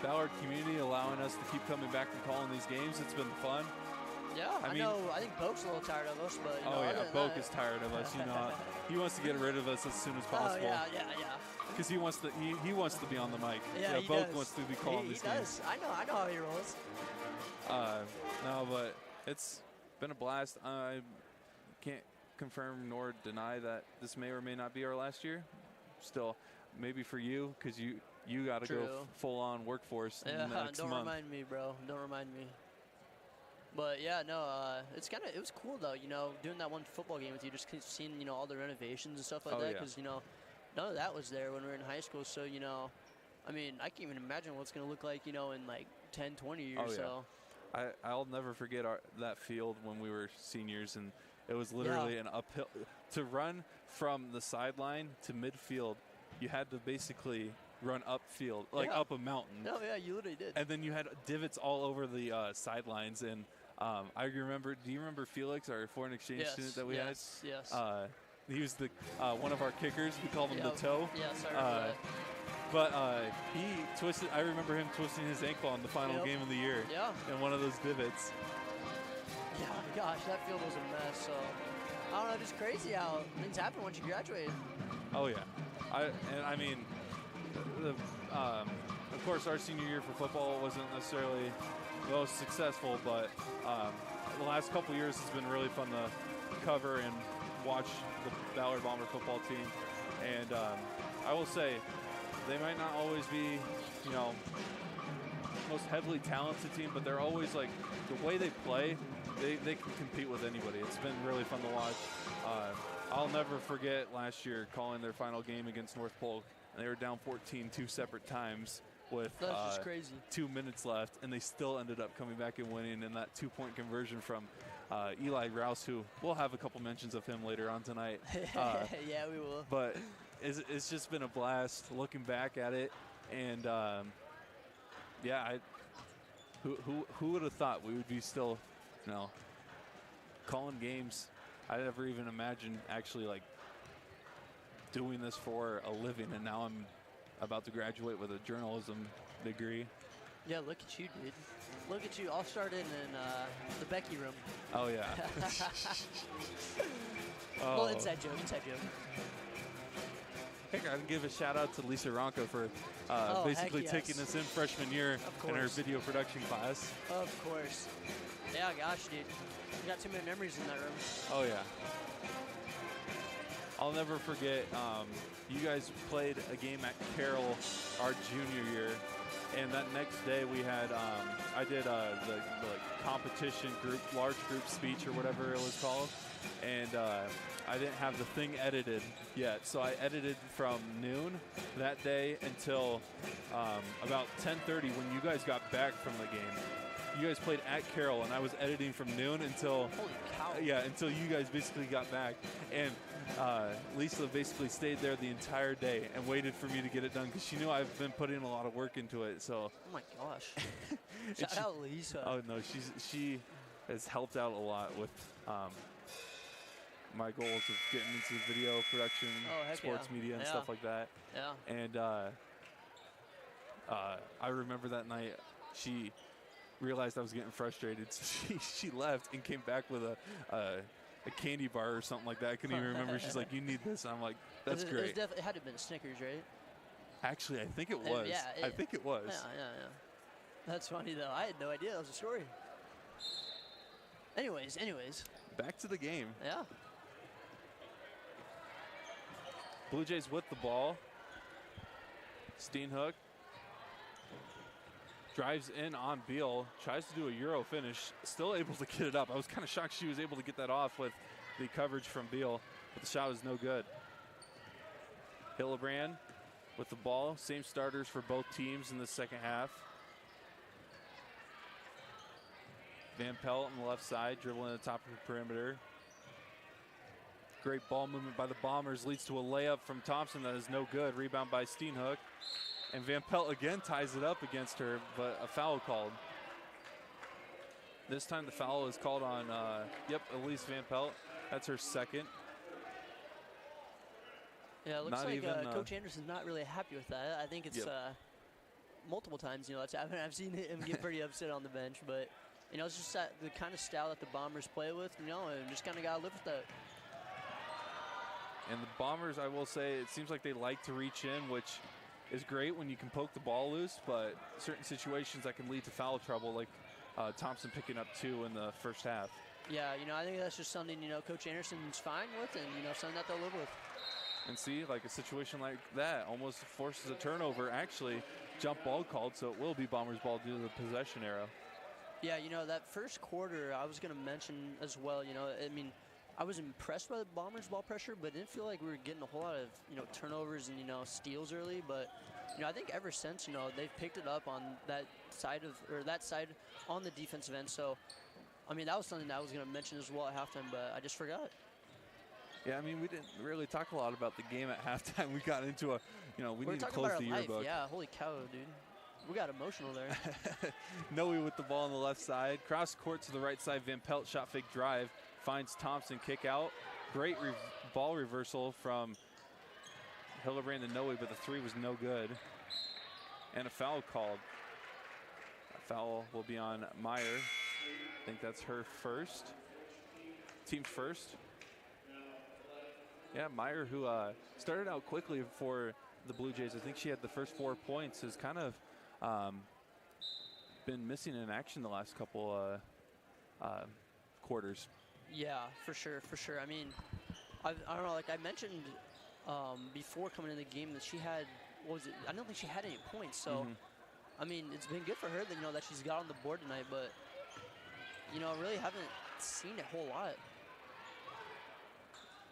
Ballard community allowing us to keep coming back and calling these games. It's been fun. Yeah, I know. I think Boke's a little tired of us, but Boke is tired of us. He wants to get rid of us as soon as possible. Oh yeah. Because he wants to be on the mic. Yeah, he Boke does. wants to be calling these games. I know how he rolls. No, but it's been a blast. I can't confirm nor deny that this may or may not be our last year. Still, maybe for you, because you got to go full-on workforce in the next month. Don't remind me, bro. Don't remind me. But yeah, no, it was cool though, doing that one football game with you, just seeing, all the renovations and stuff like that, because, none of that was there when we were in high school. So, I mean, I can't even imagine what it's going to look like, in like 10, 20 years. Oh, yeah. So. I'll never forget that field when we were seniors, and it was literally an uphill. To run from the sideline to midfield, you had to basically run upfield, up a mountain. No, yeah, you literally did. And then you had divots all over the sidelines, and I remember. Do you remember Felix, our foreign exchange student that we had? Yes. He was the one of our kickers. We called him the toe. Yes, I remember that. But he twisted. I remember him twisting his ankle on the final game of the year. Yeah. In one of those divots. Yeah, gosh, that field was a mess. So I don't know, just crazy how things happen once you graduate. Oh yeah, I mean, of course, our senior year for football wasn't necessarily most successful, but the last couple years has been really fun to cover and watch the Ballard Bomber football team. And I will say, they might not always be, most heavily talented team, but they're always like, the way they play, they can compete with anybody. It's been really fun to watch. I'll never forget last year calling their final game against North Polk, and they were down 14 two separate times with That's just crazy. 2 minutes left, and they still ended up coming back and winning in that 2-point conversion from Eli Rouse, who we'll have a couple mentions of him later on tonight. Yeah, we will. But it's just been a blast looking back at it, and yeah, who would have thought we would be still, calling games? I never even imagined actually like doing this for a living, and now I'm about to graduate with a journalism degree. Yeah, look at you, dude. Look at you. I'll start in the Becky room. Oh, yeah. Well, inside joke. I gotta give a shout out to Lisa Ronco for basically taking us in freshman year in her video production class. Of course. Yeah, gosh, dude. We got too many memories in that room. Oh, yeah. I'll never forget, you guys played a game at Carroll our junior year, and that next day we had, I did the competition group, large group speech or whatever it was called, and I didn't have the thing edited yet, so I edited from noon that day until about 10:30 when you guys got back from the game. You guys played at Carroll, and I was editing from noon until Holy cow. Yeah, until you guys basically got back. And Lisa basically stayed there the entire day and waited for me to get it done because she knew I've been putting a lot of work into it. So. Oh my gosh. Shout out Lisa. Oh no, she has helped out a lot with my goals of getting into video production, sports media, and stuff like that. Yeah. And I remember that night she realized I was getting frustrated, so she left and came back with a candy bar or something like that. I couldn't even remember. She's like, "You need this." And I'm like, "That's great." It had to have been Snickers, right? Actually, I think it was. I think it was. Yeah. That's funny though. I had no idea that was a story. Anyways. Back to the game. Yeah. Blue Jays with the ball. Steenhook drives in on Beal, tries to do a Euro finish, still able to get it up. I was kind of shocked she was able to get that off with the coverage from Beal, but the shot was no good. Hillebrand with the ball, same starters for both teams in the second half. Van Pelt on the left side, dribbling at the top of the perimeter. Great ball movement by the Bombers leads to a layup from Thompson that is no good. Rebound by Steenhook. And Van Pelt again ties it up against her, but a foul called. This time the foul is called on, Elise Van Pelt. That's her second. Yeah, it looks like Coach Anderson's not really happy with that. I think it's multiple times, it's happened. I've seen him get pretty upset on the bench, but, it's just the kind of style that the Bombers play with, and just kind of got to live with that. And the Bombers, I will say, it seems like they like to reach in, which is great when you can poke the ball loose, but certain situations that can lead to foul trouble, like Thompson picking up 2 in the first half. Yeah, I think that's just something, Coach Anderson's fine with, and, something that they'll live with. And see, like a situation like that almost forces a turnover. Actually, jump ball called, so it will be Bombers ball due to the possession arrow. Yeah, that first quarter I was going to mention as well, I was impressed by the Bombers' ball pressure, but didn't feel like we were getting a whole lot of, turnovers and, steals early. But, I think ever since, they've picked it up on that side on the defensive end. So, that was something that I was going to mention as well at halftime, but I just forgot. Yeah, we didn't really talk a lot about the game at halftime. We got into we need to close the yearbook. Yeah, holy cow, dude. We got emotional there. Noe with the ball on the left side. Cross court to the right side. Van Pelt shot fake drive. Finds Thompson, kick out. Great ball reversal from Hillebrand and Noe, but the 3 was no good. And a foul called. A foul will be on Meyer. I think that's her first. Team's first. Yeah, Meyer, who started out quickly for the Blue Jays. I think she had the first 4 points, has kind of been missing in action the last couple quarters. Yeah, for sure, for sure. I mean, I don't know, like I mentioned before coming in the game that she had, what was it? I don't think she had any points. So, I mean, it's been good for her that, you know, that she's got on the board tonight, but, you know, really haven't seen a whole lot.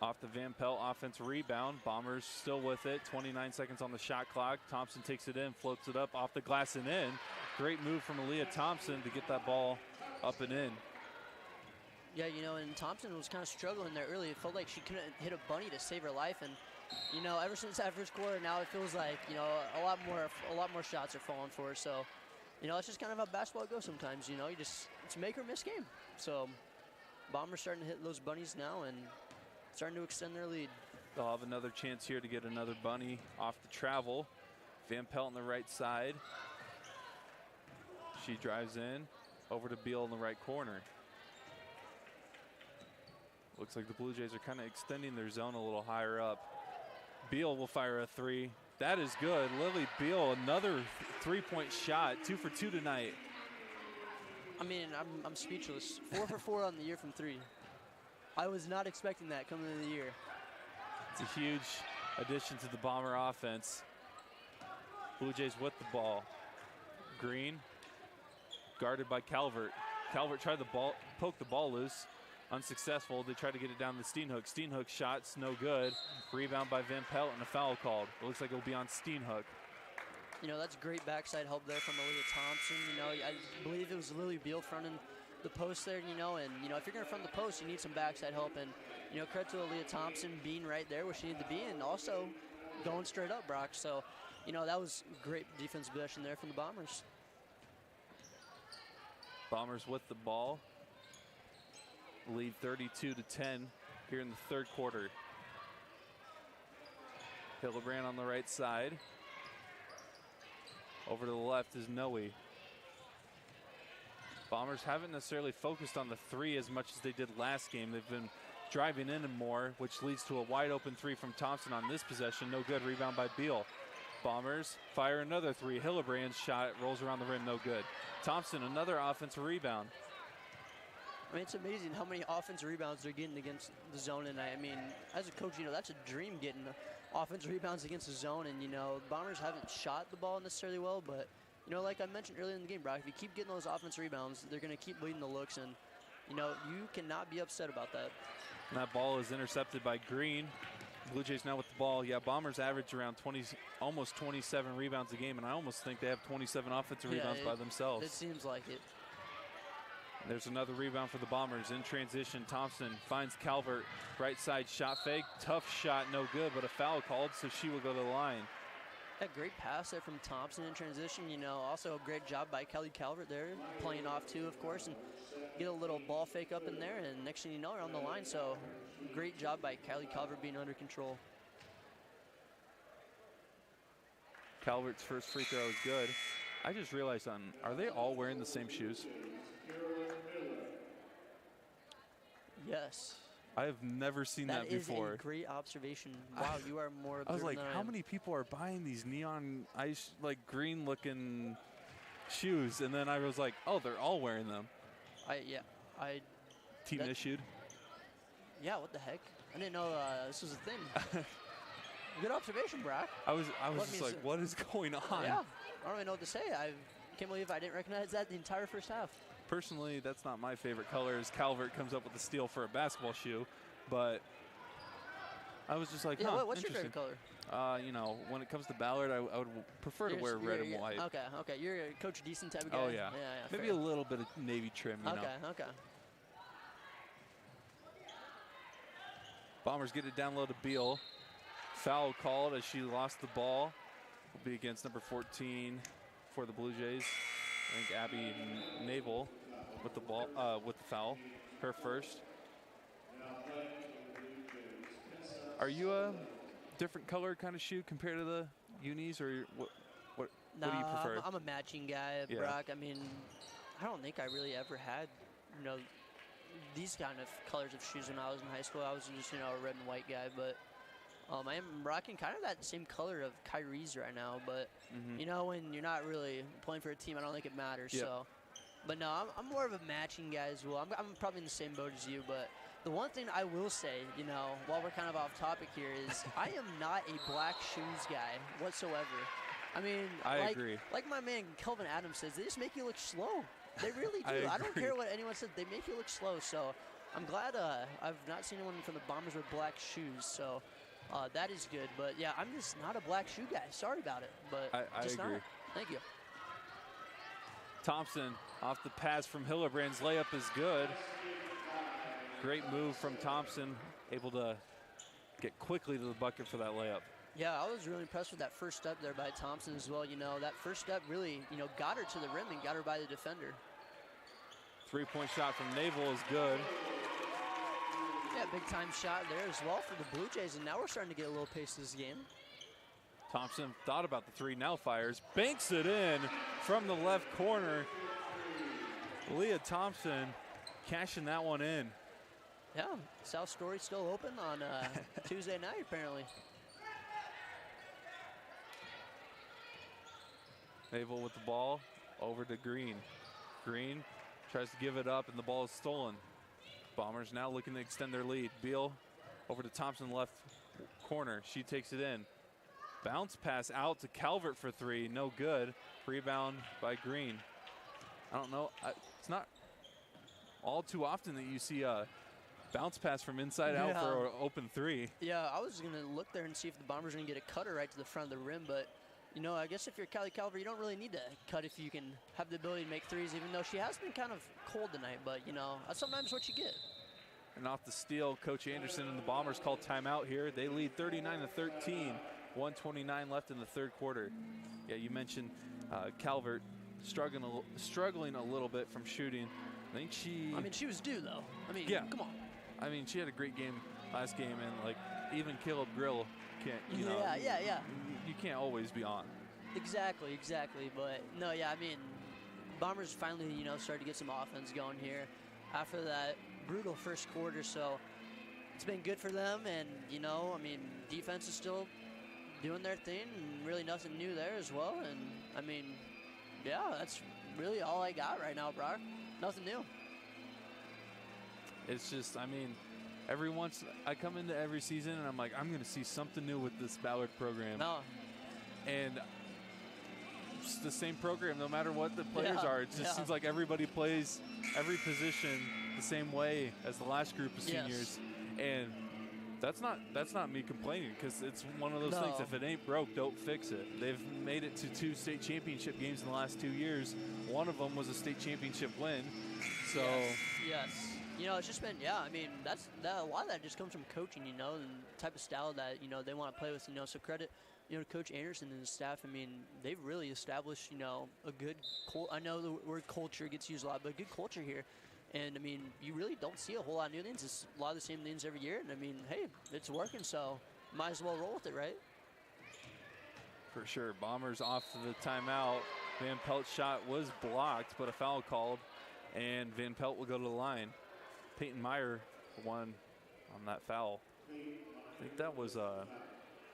Off the Van Pelt offense rebound. Bombers still with it. 29 seconds on the shot clock. Thompson takes it in, floats it up off the glass and in. Great move from Aaliyah Thompson to get that ball up and in. Yeah, you know, and Thompson was kind of struggling there early. It felt like she couldn't hit a bunny to save her life. And, you know, ever since that first quarter, now it feels like, you know, a lot more shots are falling for her. So, you know, it's just kind of how basketball goes sometimes. You know, it's a make or miss game. So, Bombers starting to hit those bunnies now and starting to extend their lead. They'll have another chance here to get another bunny off the travel. Van Pelt on the right side. She drives in, over to Beal in the right corner. Looks like the Blue Jays are kind of extending their zone a little higher up. Beal will fire a three. That is good. Lily Beal, another three-point shot. 2 for 2 tonight. I mean, I'm speechless. 4 for 4 on the year from three. I was not expecting that coming into the year. It's a huge addition to the Bomber offense. Blue Jays with the ball. Green, guarded by Calvert. Calvert tried to poke the ball loose. Unsuccessful. They tried to get it down to Steenhook. Steenhook shots, no good. Rebound by Van Pelt and a foul called. It looks like it'll be on Steenhook. You know, that's great backside help there from Aaliyah Thompson. You know, I believe it was Lily Beal fronting the post there, you know, and, you know, if you're going to front the post, you need some backside help. And, you know, credit to Aaliyah Thompson being right there where she needed to be and also going straight up, Brock. So, you know, that was great defensive possession there from the Bombers. Bombers with the ball. Lead 32-10 here in the third quarter. Hillebrand on the right side. Over to the left is Noe. Bombers haven't necessarily focused on the three as much as they did last game. They've been driving in more, which leads to a wide open three from Thompson on this possession. No good. Rebound by Beal. Bombers fire another three. Hillebrand's shot rolls around the rim. No good. Thompson, another offensive rebound. I mean, it's amazing how many offensive rebounds they're getting against the zone tonight. I mean, as a coach, you know, that's a dream getting offensive rebounds against the zone. And, you know, the Bombers haven't shot the ball necessarily well, but, you know, like I mentioned earlier in the game, Brock, if you keep getting those offensive rebounds, they're going to keep leading the looks. And, you know, you cannot be upset about that. And that ball is intercepted by Green. Blue Jays now with the ball. Yeah, Bombers average around almost 27 rebounds a game, and I almost think they have 27 offensive rebounds by themselves. It seems like it. There's another rebound for the Bombers. In transition, Thompson finds Calvert. Right side shot fake. Tough shot, no good, but a foul called, so she will go to the line. A great pass there from Thompson in transition. You know, also a great job by Kelly Calvert there, playing off too, of course, and get a little ball fake up in there, and next thing you know, they're on the line. So great job by Kelly Calvert being under control. Calvert's first free throw is good. I just realized are they all wearing the same shoes? Yes. I have never seen that before. That is a great observation. Wow, you are more observant I was like, than I how am. many people are buying these neon ice, like green looking shoes? And then I was like, oh, they're all wearing them. Team issued? Yeah, what the heck? I didn't know this was a thing. Good observation, Brock. I was just like, what is going on? Yeah, I don't even know what to say. I can't believe I didn't recognize that the entire first half. Personally, that's not my favorite color, as Calvert comes up with the steal for a basketball shoe. But I was just like, what's your favorite color? You know, when it comes to Ballard, I would prefer to wear red and white. Okay. You're a Coach Decent type of guy. Oh, yeah. Maybe fair. a little bit of navy trim, you know. Okay. Bombers get it down low to Beal. Foul called as she lost the ball. Will be against number 14 for the Blue Jays. I think Abby Naval with the ball, with the foul. Her first. Are you a different color kind of shoe compared to the unis, or what do you prefer? I'm a matching guy, Brock. I mean, I don't think I really ever had, you know, these kind of colors of shoes when I was in high school. I was just, you know, a red and white guy, but I am rocking kind of that same color of Kyrie's right now, but you know, when you're not really playing for a team, I don't think it matters. Yep. So, but no, I'm more of a matching guy as well. I'm probably in the same boat as you, but the one thing I will say, you know, while we're kind of off topic here, is I am not a black shoes guy whatsoever. I mean, I agree. Like my man Kelvin Adams says, they just make you look slow. They really do. I don't care what anyone said. They make you look slow. So I'm glad I've not seen anyone from the Bombers with black shoes. So that is good. But, yeah, I'm just not a black shoe guy. Sorry about it. But I just agree. not. Thank you. Thompson off the pass from Hillerbrand's layup is good. Great move from Thompson, able to get quickly to the bucket for that layup. Yeah, I was really impressed with that first step there by Thompson as well. You know, that first step really, you know, got her to the rim and got her by the defender. Three-point shot from Naval is good. Yeah, big-time shot there as well for the Blue Jays, and now we're starting to get a little pace this game. Thompson thought about the three, now fires, banks it in from the left corner. Leah Thompson cashing that one in. Yeah, South Story still open on Tuesday night, apparently. Naval with the ball, over to Green. Green tries to give it up, and the ball is stolen. Bombers now looking to extend their lead. Beal over to Thompson, left corner. She takes it in. Bounce pass out to Calvert for three, no good. Rebound by Green. I don't know, it's not all too often that you see a bounce pass from inside out for an open three. Yeah, I was going to look there and see if the Bombers are going to get a cutter right to the front of the rim, but, you know, I guess if you're Callie Calvert, you don't really need to cut if you can have the ability to make threes, even though she has been kind of cold tonight, but, you know, that's sometimes what you get. And off the steal, Coach Anderson and the Bombers call timeout here. They lead 39-13, 1:29 left in the third quarter. Yeah, you mentioned Calvert struggling a little bit from shooting. I think she was due, though. I mean, yeah. Come on. I mean, she had a great game last game, and like even Caleb Grill can't. You know, you can't always be on. Exactly. But no, yeah, I mean, Bombers finally, you know, started to get some offense going here after that brutal first quarter. So it's been good for them, and you know, I mean, defense is still doing their thing, and really nothing new there as well. And I mean, yeah, that's really all I got right now, Brock. Nothing new. It's just, I mean, every once I come into every season and I'm like, I'm going to see something new with this Ballard program. No. And it's the same program, no matter what the players are. It just seems like everybody plays every position the same way as the last group of seniors. And that's not me complaining, because it's one of those things. If it ain't broke, don't fix it. They've made it to 2 state championship games in the last 2 years. One of them was a state championship win. So yes. You know, it's just been, I mean, a lot of that just comes from coaching, you know, and the type of style that, you know, they want to play with, you know. So credit, you know, to Coach Anderson and his staff. I mean, they've really established, you know, a good, I know the word culture gets used a lot, but a good culture here. And, I mean, you really don't see a whole lot of new things. It's a lot of the same things every year. And, I mean, hey, it's working, so might as well roll with it, right? For sure. Bombers off to the timeout. Van Pelt's shot was blocked, but a foul called, and Van Pelt will go to the line. Peyton Meyer won on that foul. I think that was I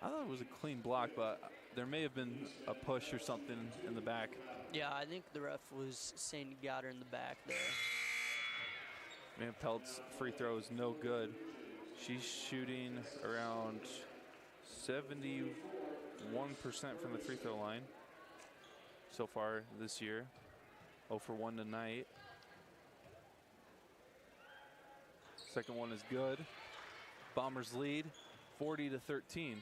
thought it was a clean block, but there may have been a push or something in the back. Yeah, I think the ref was saying he got her in the back there. Van Pelt's free throw is no good. She's shooting around 71% from the free throw line so far this year. 0 for 1 tonight. Second one is good. Bombers lead 40-13.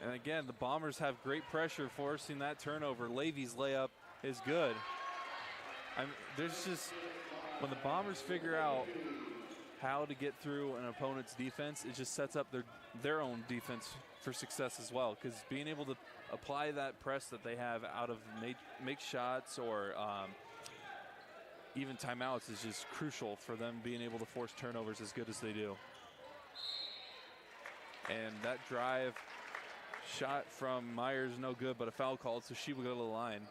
And again, the Bombers have great pressure forcing that turnover. Levy's layup is good. There's just, when the Bombers figure out how to get through an opponent's defense, it just sets up their own defense for success as well. Because being able to apply that press that they have out of make shots or even timeouts is just crucial for them being able to force turnovers as good as they do. And that drive shot from Myers no good, but a foul called, so she will go to the line.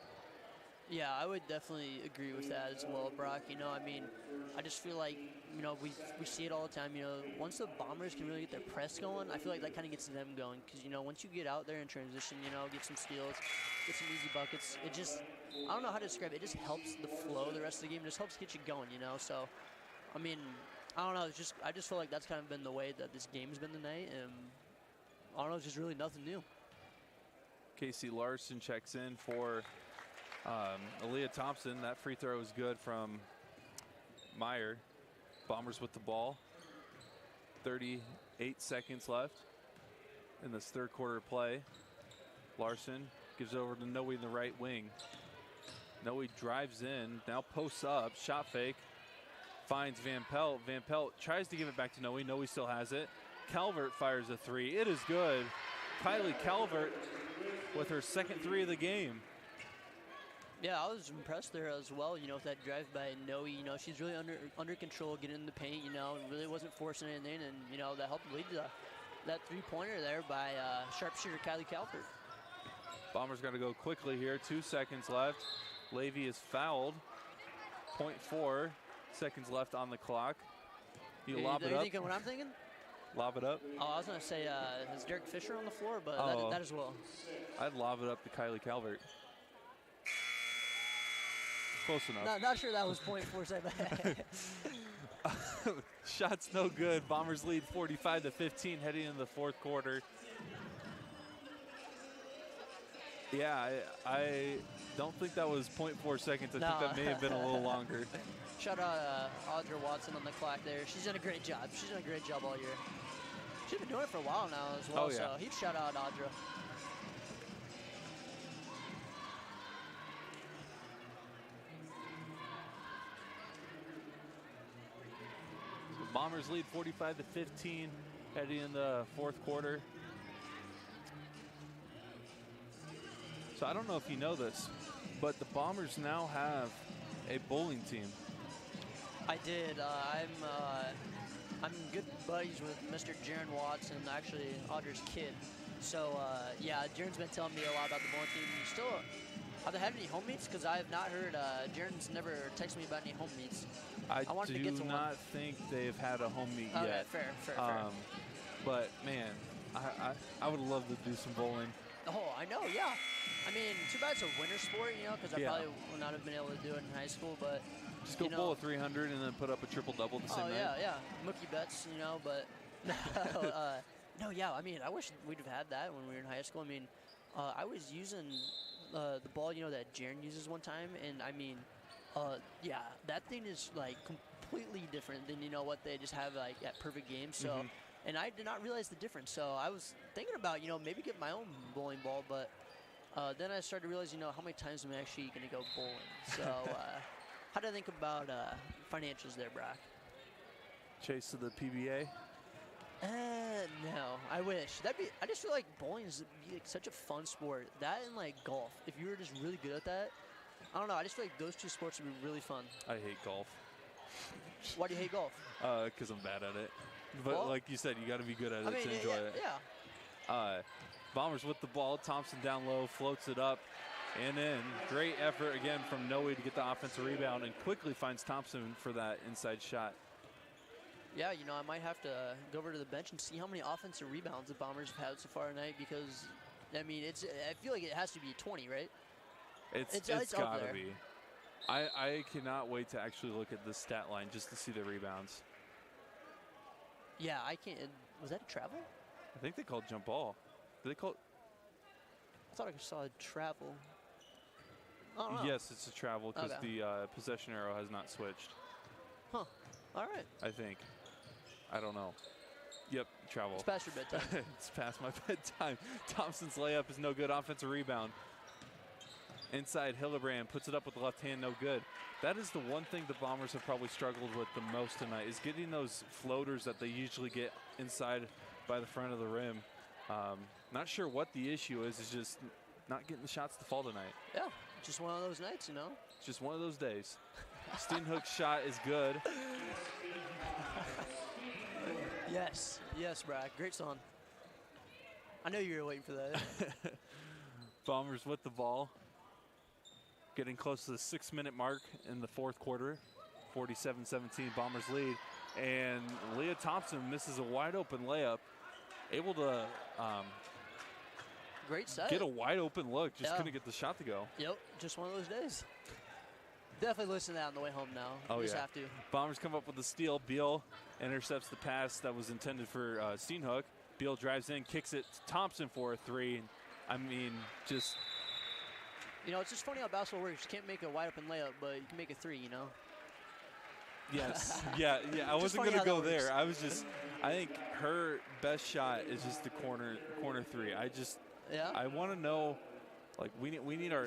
Yeah, I would definitely agree with that as well, Brock. You know, I mean, I just feel like, you know, we see it all the time. You know, once the Bombers can really get their press going, I feel like that kind of gets them going. Because, you know, once you get out there in transition, you know, get some steals, get some easy buckets, it just, I don't know how to describe it. It just helps the flow the rest of the game. It just helps get you going, you know. So, I mean, I don't know. It's just, I just feel like that's kind of been the way that this game's been tonight. And I don't know, it's just really nothing new. Casey Larson checks in for Aaliyah Thompson. That free throw is good from Meyer. Bombers with the ball. 38 seconds left in this third quarter play. Larson gives over to Noe in the right wing. Noe drives in, now posts up, shot fake. Finds Van Pelt. Van Pelt tries to give it back to Noe. Noe still has it. Calvert fires a three. It is good. Kylie Calvert with her second three of the game. Yeah, I was impressed there as well, you know, with that drive by Noe. You know, she's really under control, getting in the paint, you know, and really wasn't forcing anything. And, you know, that helped lead to that three-pointer there by sharpshooter Kylie Calvert. Bombers got to go quickly here. 2 seconds left. Levy is fouled. 0.4 seconds left on the clock. You lob it up. Are you thinking what I'm thinking? Lob it up. Oh, I was going to say, is Derek Fisher on the floor? But that as well. I'd lob it up to Kylie Calvert. Close enough. Not sure that was 0.4 seconds. Shot's no good. Bombers lead 45-15 heading into the fourth quarter. Yeah, I don't think that was 0.4 seconds. I think that may have been a little longer. Shout out Audra Watson on the clock there. She's done a great job. She's done a great job all year. She's been doing it for a while now as well. Oh, yeah. So huge shout out Audra. Bombers lead 45-15 heading in the fourth quarter. So I don't know if you know this, but the Bombers now have a bowling team. I did. I'm good buddies with Mr. Jaron Watson, actually Audra's kid. So yeah, Jaron's been telling me a lot about the bowling team. You still, have they had any home meets? Because I have not heard. Jaron's never texted me about any home meets. I wanted do to get to not one. think they've had a home meet Okay, yet. fair. But man, I would love to do some bowling. Oh, I know, yeah. I mean, too bad it's a winter sport, you know, because I probably would not have been able to do it in high school, but just go bowl a 300 and then put up a triple-double the same night. Yeah. Mookie Betts, you know, but no, yeah, I mean, I wish we'd have had that when we were in high school. I mean, I was using the ball, you know, that Jaron uses one time, and I mean, yeah, that thing is, like, completely different than, you know, what they just have, like, at Perfect Game, so, and I did not realize the difference, so I was thinking about, you know, maybe get my own bowling ball, but then I started to realize, you know, how many times am I actually going to go bowling, so, how do I think about financials there, Brock? Chase to the PBA? No, I wish. I just feel like bowling is like such a fun sport. That and like golf. If you were just really good at that, I don't know. I just feel like those two sports would be really fun. I hate golf. Why do you hate golf? Because I'm bad at it. But well, like you said, you got to be good at it to enjoy it. Yeah. Bombers with the ball. Thompson down low, floats it up and in. Great effort again from Noe to get the offensive rebound and quickly finds Thompson for that inside shot. Yeah, you know, I might have to go over to the bench and see how many offensive rebounds the Bombers have had so far tonight because, I mean, I feel like it has to be 20, right? It's got to be. I cannot wait to actually look at the stat line just to see the rebounds. Yeah, I can't. Was that a travel? I think they called jump ball. Did they call? I thought I saw a travel. I don't know. Yes, it's a travel because the possession arrow has not switched. Huh. All right. I think. I don't know. Yep, travel. It's past your bedtime. It's past my bedtime. Thompson's layup is no good. Offensive rebound. Inside, Hillebrand puts it up with the left hand, no good. That is the one thing the Bombers have probably struggled with the most tonight is getting those floaters that they usually get inside by the front of the rim. Not sure what the issue is. It's just not getting the shots to fall tonight. Yeah, just one of those nights, you know. Just one of those days. Steenhook's shot is good. Yes, Brad. Great song. I know you were waiting for that. Bombers with the ball. Getting close to the 6-minute mark in the fourth quarter. 47-17, Bombers lead. And Leah Thompson misses a wide open layup. Able to great set. get a wide open look. Just couldn't get the shot to go. Yep, just one of those days. Definitely listen to that on the way home now. Oh, Just yeah. have to. Bombers come up with the steal. Beal intercepts the pass that was intended for Steenhook. Beal drives in, kicks it to Thompson for a three. I mean, just... You know, it's just funny how basketball works. You can't make a wide open layup, but you can make a three, you know? Yes. yeah. I wasn't funny going to how go that there. works. I think her best shot is just the corner three. I want to know, like, we need our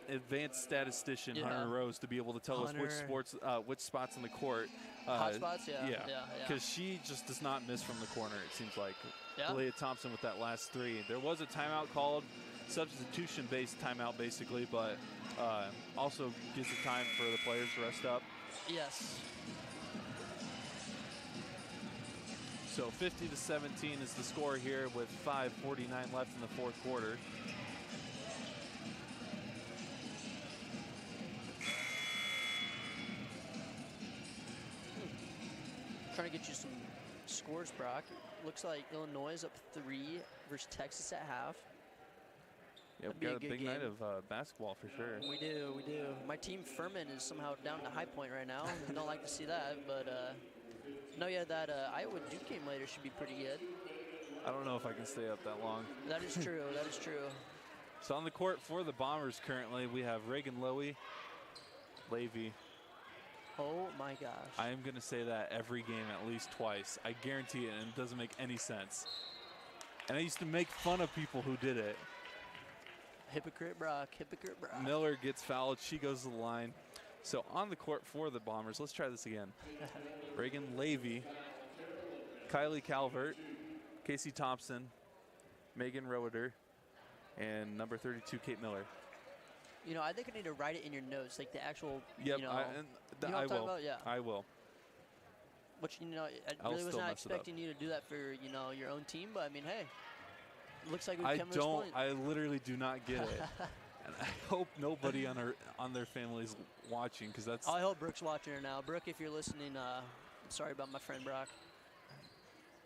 advanced statistician, Hunter Rose, to be able to tell us which spots in the court. Hot spots, yeah. Because she just does not miss from the corner, it seems like. Yeah. Leah Thompson with that last three. There was a timeout called, substitution-based timeout, basically, but also gives the time for the players to rest up. Yes. So 50-17 is the score here with 5:49 left in the fourth quarter. Trying to get you some scores, Brock. Looks like Illinois is up 3 versus Texas at half. Yeah, we've got a big night of basketball for sure. We do. My team Furman is somehow down to High Point right now. I don't like to see that, but no, yeah, that Iowa Duke game later should be pretty good. I don't know if I can stay up that long. That is true. That is true. So on the court for the Bombers currently, we have Reagan Levy. Oh my gosh. I am going to say that every game at least twice. I guarantee it, and it doesn't make any sense. And I used to make fun of people who did it. Hypocrite Brock. Miller gets fouled. She goes to the line. So on the court for the Bombers, let's try this again. Reagan Levy, Kylie Calvert, Casey Thompson, Megan Roeder, and number 32, Kate Miller. You know, I think I need to write it in your notes, like the actual, Yep, you know. I what I'm talking will. about? Yeah. I will. Which, you know, I really was not expecting you to do that for, you know, your own team, but I mean, hey. Looks like we've come to this point. I literally do not get it. And I hope nobody on their family's watching, because that's... I hope Brooke's watching her now. Brooke, if you're listening, I'm sorry about my friend Brock.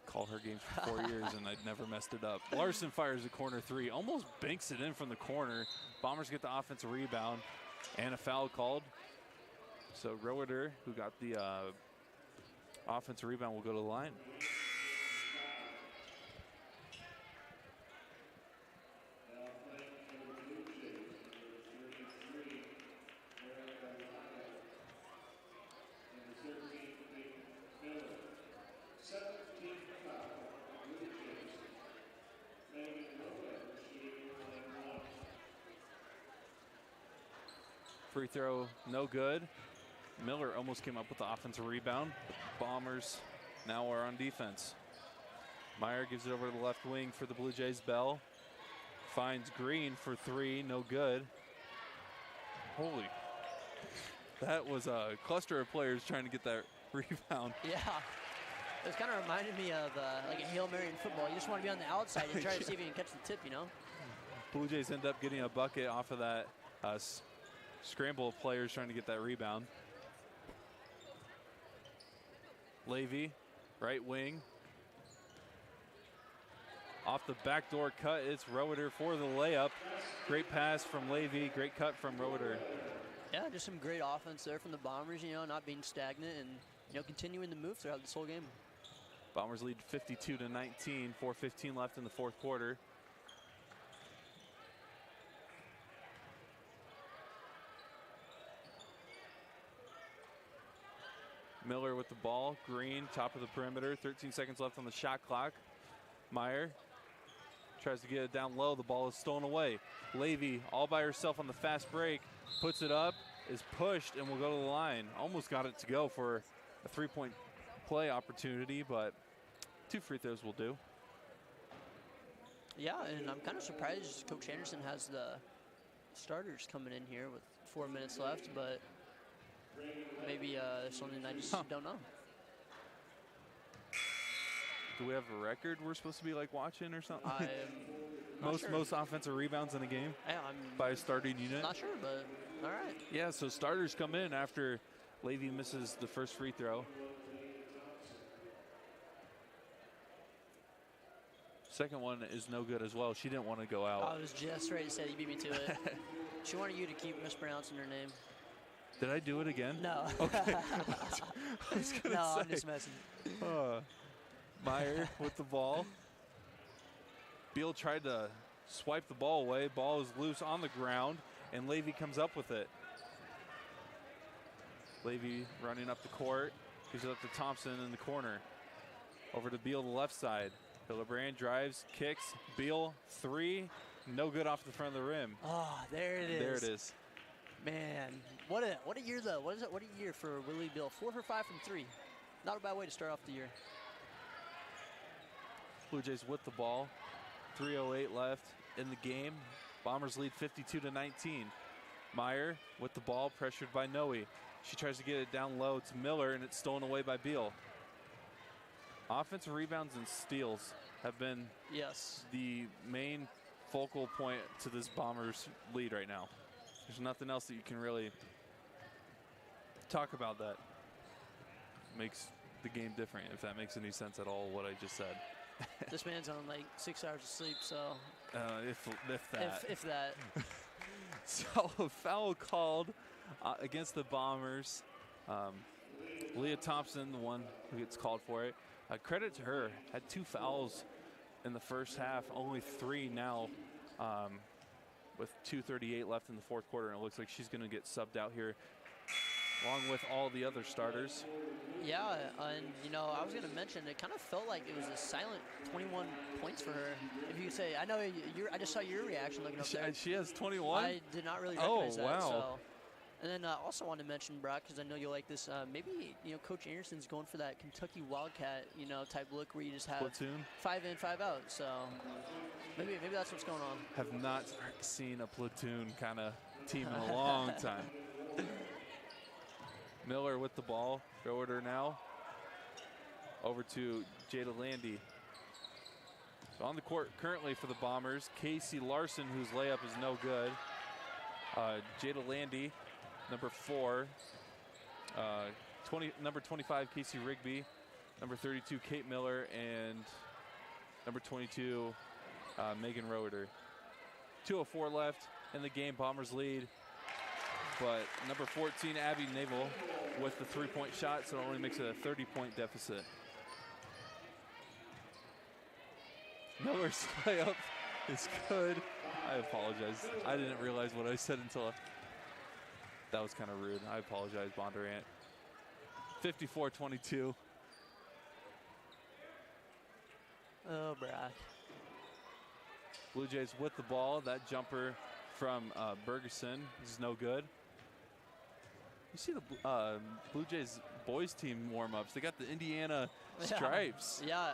Called her games for 4 years, and I'd never messed it up. Larson fires a corner three, almost banks it in from the corner. Bombers get the offensive rebound, and a foul called. So Roeder, who got the offensive rebound, will go to the line. Free throw, no good. Miller almost came up with the offensive rebound. Bombers now are on defense. Meyer gives it over to the left wing for the Blue Jays. Bell finds Green for three, no good. Holy, that was a cluster of players trying to get that rebound. Yeah, it kind of reminded me of like a Hail Mary in football. You just want to be on the outside and try to see if you can catch the tip, you know? Blue Jays end up getting a bucket off of that scramble of players trying to get that rebound. Levy, right wing. Off the backdoor cut, it's Roeder for the layup. Great pass from Levy, great cut from Roeder. Yeah, just some great offense there from the Bombers, you know, not being stagnant and, you know, continuing to move throughout this whole game. Bombers lead 52-19, 4:15 left in the fourth quarter. Miller with the ball. Green, top of the perimeter. 13 seconds left on the shot clock. Meyer tries to get it down low. The ball is stolen away. Levy all by herself on the fast break. Puts it up, is pushed, and will go to the line. Almost got it to go for a three-point play opportunity, but 2 free throws will do. Yeah, and I'm kind of surprised Coach Anderson has the starters coming in here with 4 minutes left, but maybe something I just don't know. Do we have a record we're supposed to be like watching or something? I'm not sure. Most offensive rebounds in a game Yeah, I'm by a starting unit. not sure, but All right. Yeah, so starters come in after Levy misses the first free throw. Second one is no good as well. She didn't want to go out. I was just ready to say you beat me to it. She wanted you to keep mispronouncing her name. Did I do it again? No. Okay. I was gonna no, say. I'm just messing. Meyer with the ball. Beal tried to swipe the ball away. Ball is loose on the ground, and Levy comes up with it. Levy running up the court. Gives it up to Thompson in the corner. Over to Beal, the left side. Hillebrand drives, kicks. Beal, three. No good off the front of the rim. Oh, there it is. There it is. Man, what a year though. What a year for Willie Beal. 4 for 5 from 3. Not a bad way to start off the year. Blue Jays with the ball. 3:08 left in the game. Bombers lead 52-19. Meyer with the ball, pressured by Noe. She tries to get it down low to Miller, and it's stolen away by Beal. Offensive rebounds and steals have been the main focal point to this Bombers lead right now. There's nothing else that you can really talk about that makes the game different, if that makes any sense at all, what I just said. This man's on like 6 hours of sleep, so. If that. If that. So a foul called against the Bombers. Leah Thompson, the one who gets called for it. Credit to her, had 2 fouls in the first half, only 3 now with 2:38 left in the fourth quarter, and it looks like she's going to get subbed out here along with all the other starters. Yeah, and you know, I was going to mention, it kind of felt like it was a silent 21 points for her. If you say, I know I just saw your reaction looking up there. She has 21? I did not really recognize that. Wow. So. And then also wanted to mention, Brock, because I know you'll like this, maybe, you know, Coach Anderson's going for that Kentucky Wildcat, you know, type look where you just have platoon 5 in, 5 out. So maybe that's what's going on. Have not seen a platoon kind of team in a long time. Miller with the ball. Throw it her now. Over to Jada Landy. So on the court currently for the Bombers, Casey Larson, whose layup is no good. Jada Landy, number 4. Number 25, Casey Rigby. Number 32, Kate Miller. And number 22, Megan Roeder. 2:04 left in the game. Bombers lead. But number 14, Abby Naval, with the 3-point shot, so it only makes it a 30-point deficit. Miller's layup is good. I apologize. I didn't realize what I said until that was kind of rude. I apologize, Bondurant. 54-22. Oh, Brock. Blue Jays with the ball. That jumper from Bergeson is no good. You see the Blue Jays boys team warm-ups. They got the Indiana stripes. Yeah.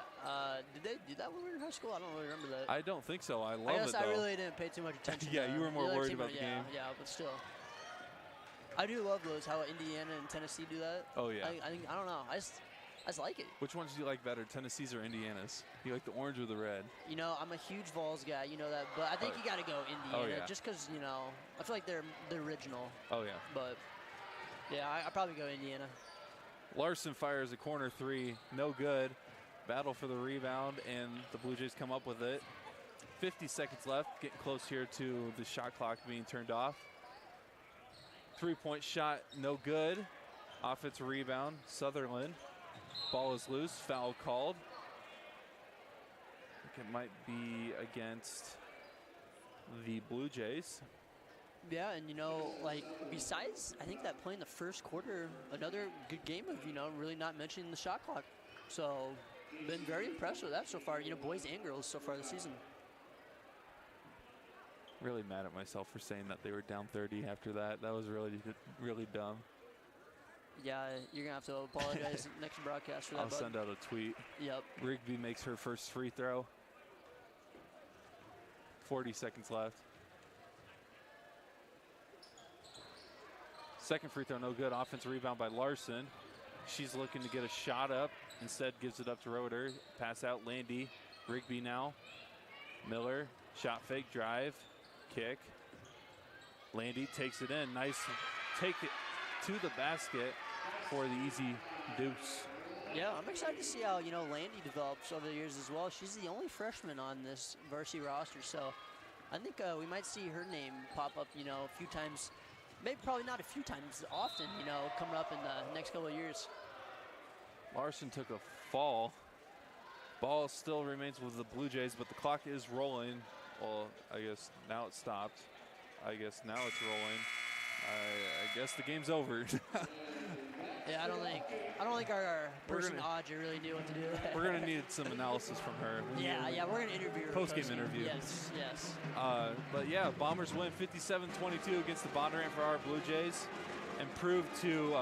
Did they do that when we were in high school? I don't really remember that. I don't think so. I love I guess it, though. I really didn't pay too much attention. Yeah, you were more worried about the game. Yeah, but still. I do love those, how Indiana and Tennessee do that. Oh, yeah. I don't know. I just like it. Which ones do you like better, Tennessee's or Indiana's? You like the orange or the red? You know, I'm a huge Vols guy, you know that. But I think you got to go Indiana just because, you know, I feel like they're the original. Oh, yeah. But, yeah, I probably go Indiana. Larson fires a corner 3. No good. Battle for the rebound, and the Blue Jays come up with it. 50 seconds left. Getting close here to the shot clock being turned off. 3-point shot, no good. Offensive rebound, Sutherland. Ball is loose, foul called. I think it might be against the Blue Jays. Yeah, and you know, like, besides, I think that play in the first quarter, another good game of, you know, really not mentioning the shot clock. So, been very impressed with that so far, you know, boys and girls so far this season. Really mad at myself for saying that they were down 30 after that. That was really dumb. Yeah, you're going to have to apologize next broadcast for that. I'll send out a tweet. Yep. Rigby makes her first free throw. 40 seconds left. Second free throw, no good. Offensive rebound by Larson. She's looking to get a shot up. Instead, gives it up to Roeder. Pass out, Landy. Rigby now. Miller, shot fake, drive, kick. Landy takes it in. Nice take it to the basket for the easy deuce. Yeah, I'm excited to see how, you know, Landy develops over the years as well. She's the only freshman on this varsity roster, so I think we might see her name pop up, you know, a few times. Maybe probably not a few times, often, you know, coming up in the next couple of years. Larson took a fall. Ball still remains with the Blue Jays, but the clock is rolling. Well, I guess now it stopped. I guess now it's rolling. I guess the game's over. Yeah, I don't think our person Audrey really knew what to do. We're gonna need some analysis from her. Yeah, we're gonna interview her. Post-game interview. Yes. But yeah, Bombers win 57-22 against the Bondurant-Farrar Blue Jays, improved to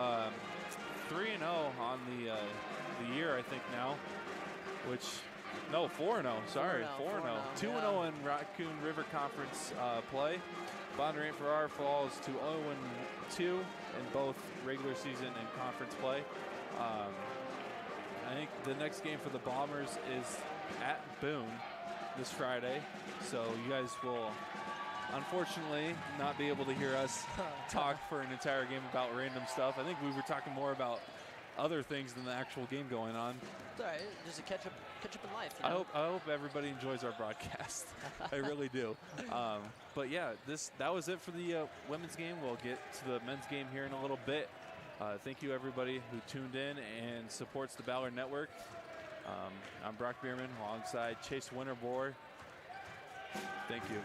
3-0 on the year, I think now. 4-0. Sorry, 4-0. 2-0 in Raccoon River Conference play. Bondurant-Farrar falls to 0-2 in both regular season and conference play. I think the next game for the Bombers is at Boone this Friday, so you guys will unfortunately not be able to hear us talk for an entire game about random stuff. I think we were talking more about other things than the actual game going on. It's all right, just a catch up in life. You know? I hope everybody enjoys our broadcast. I really do. But yeah, that was it for the women's game. We'll get to the men's game here in a little bit. Thank you everybody who tuned in and supports the Ballard Network. I'm Brock Bierman alongside Chase Winterbore. Thank you.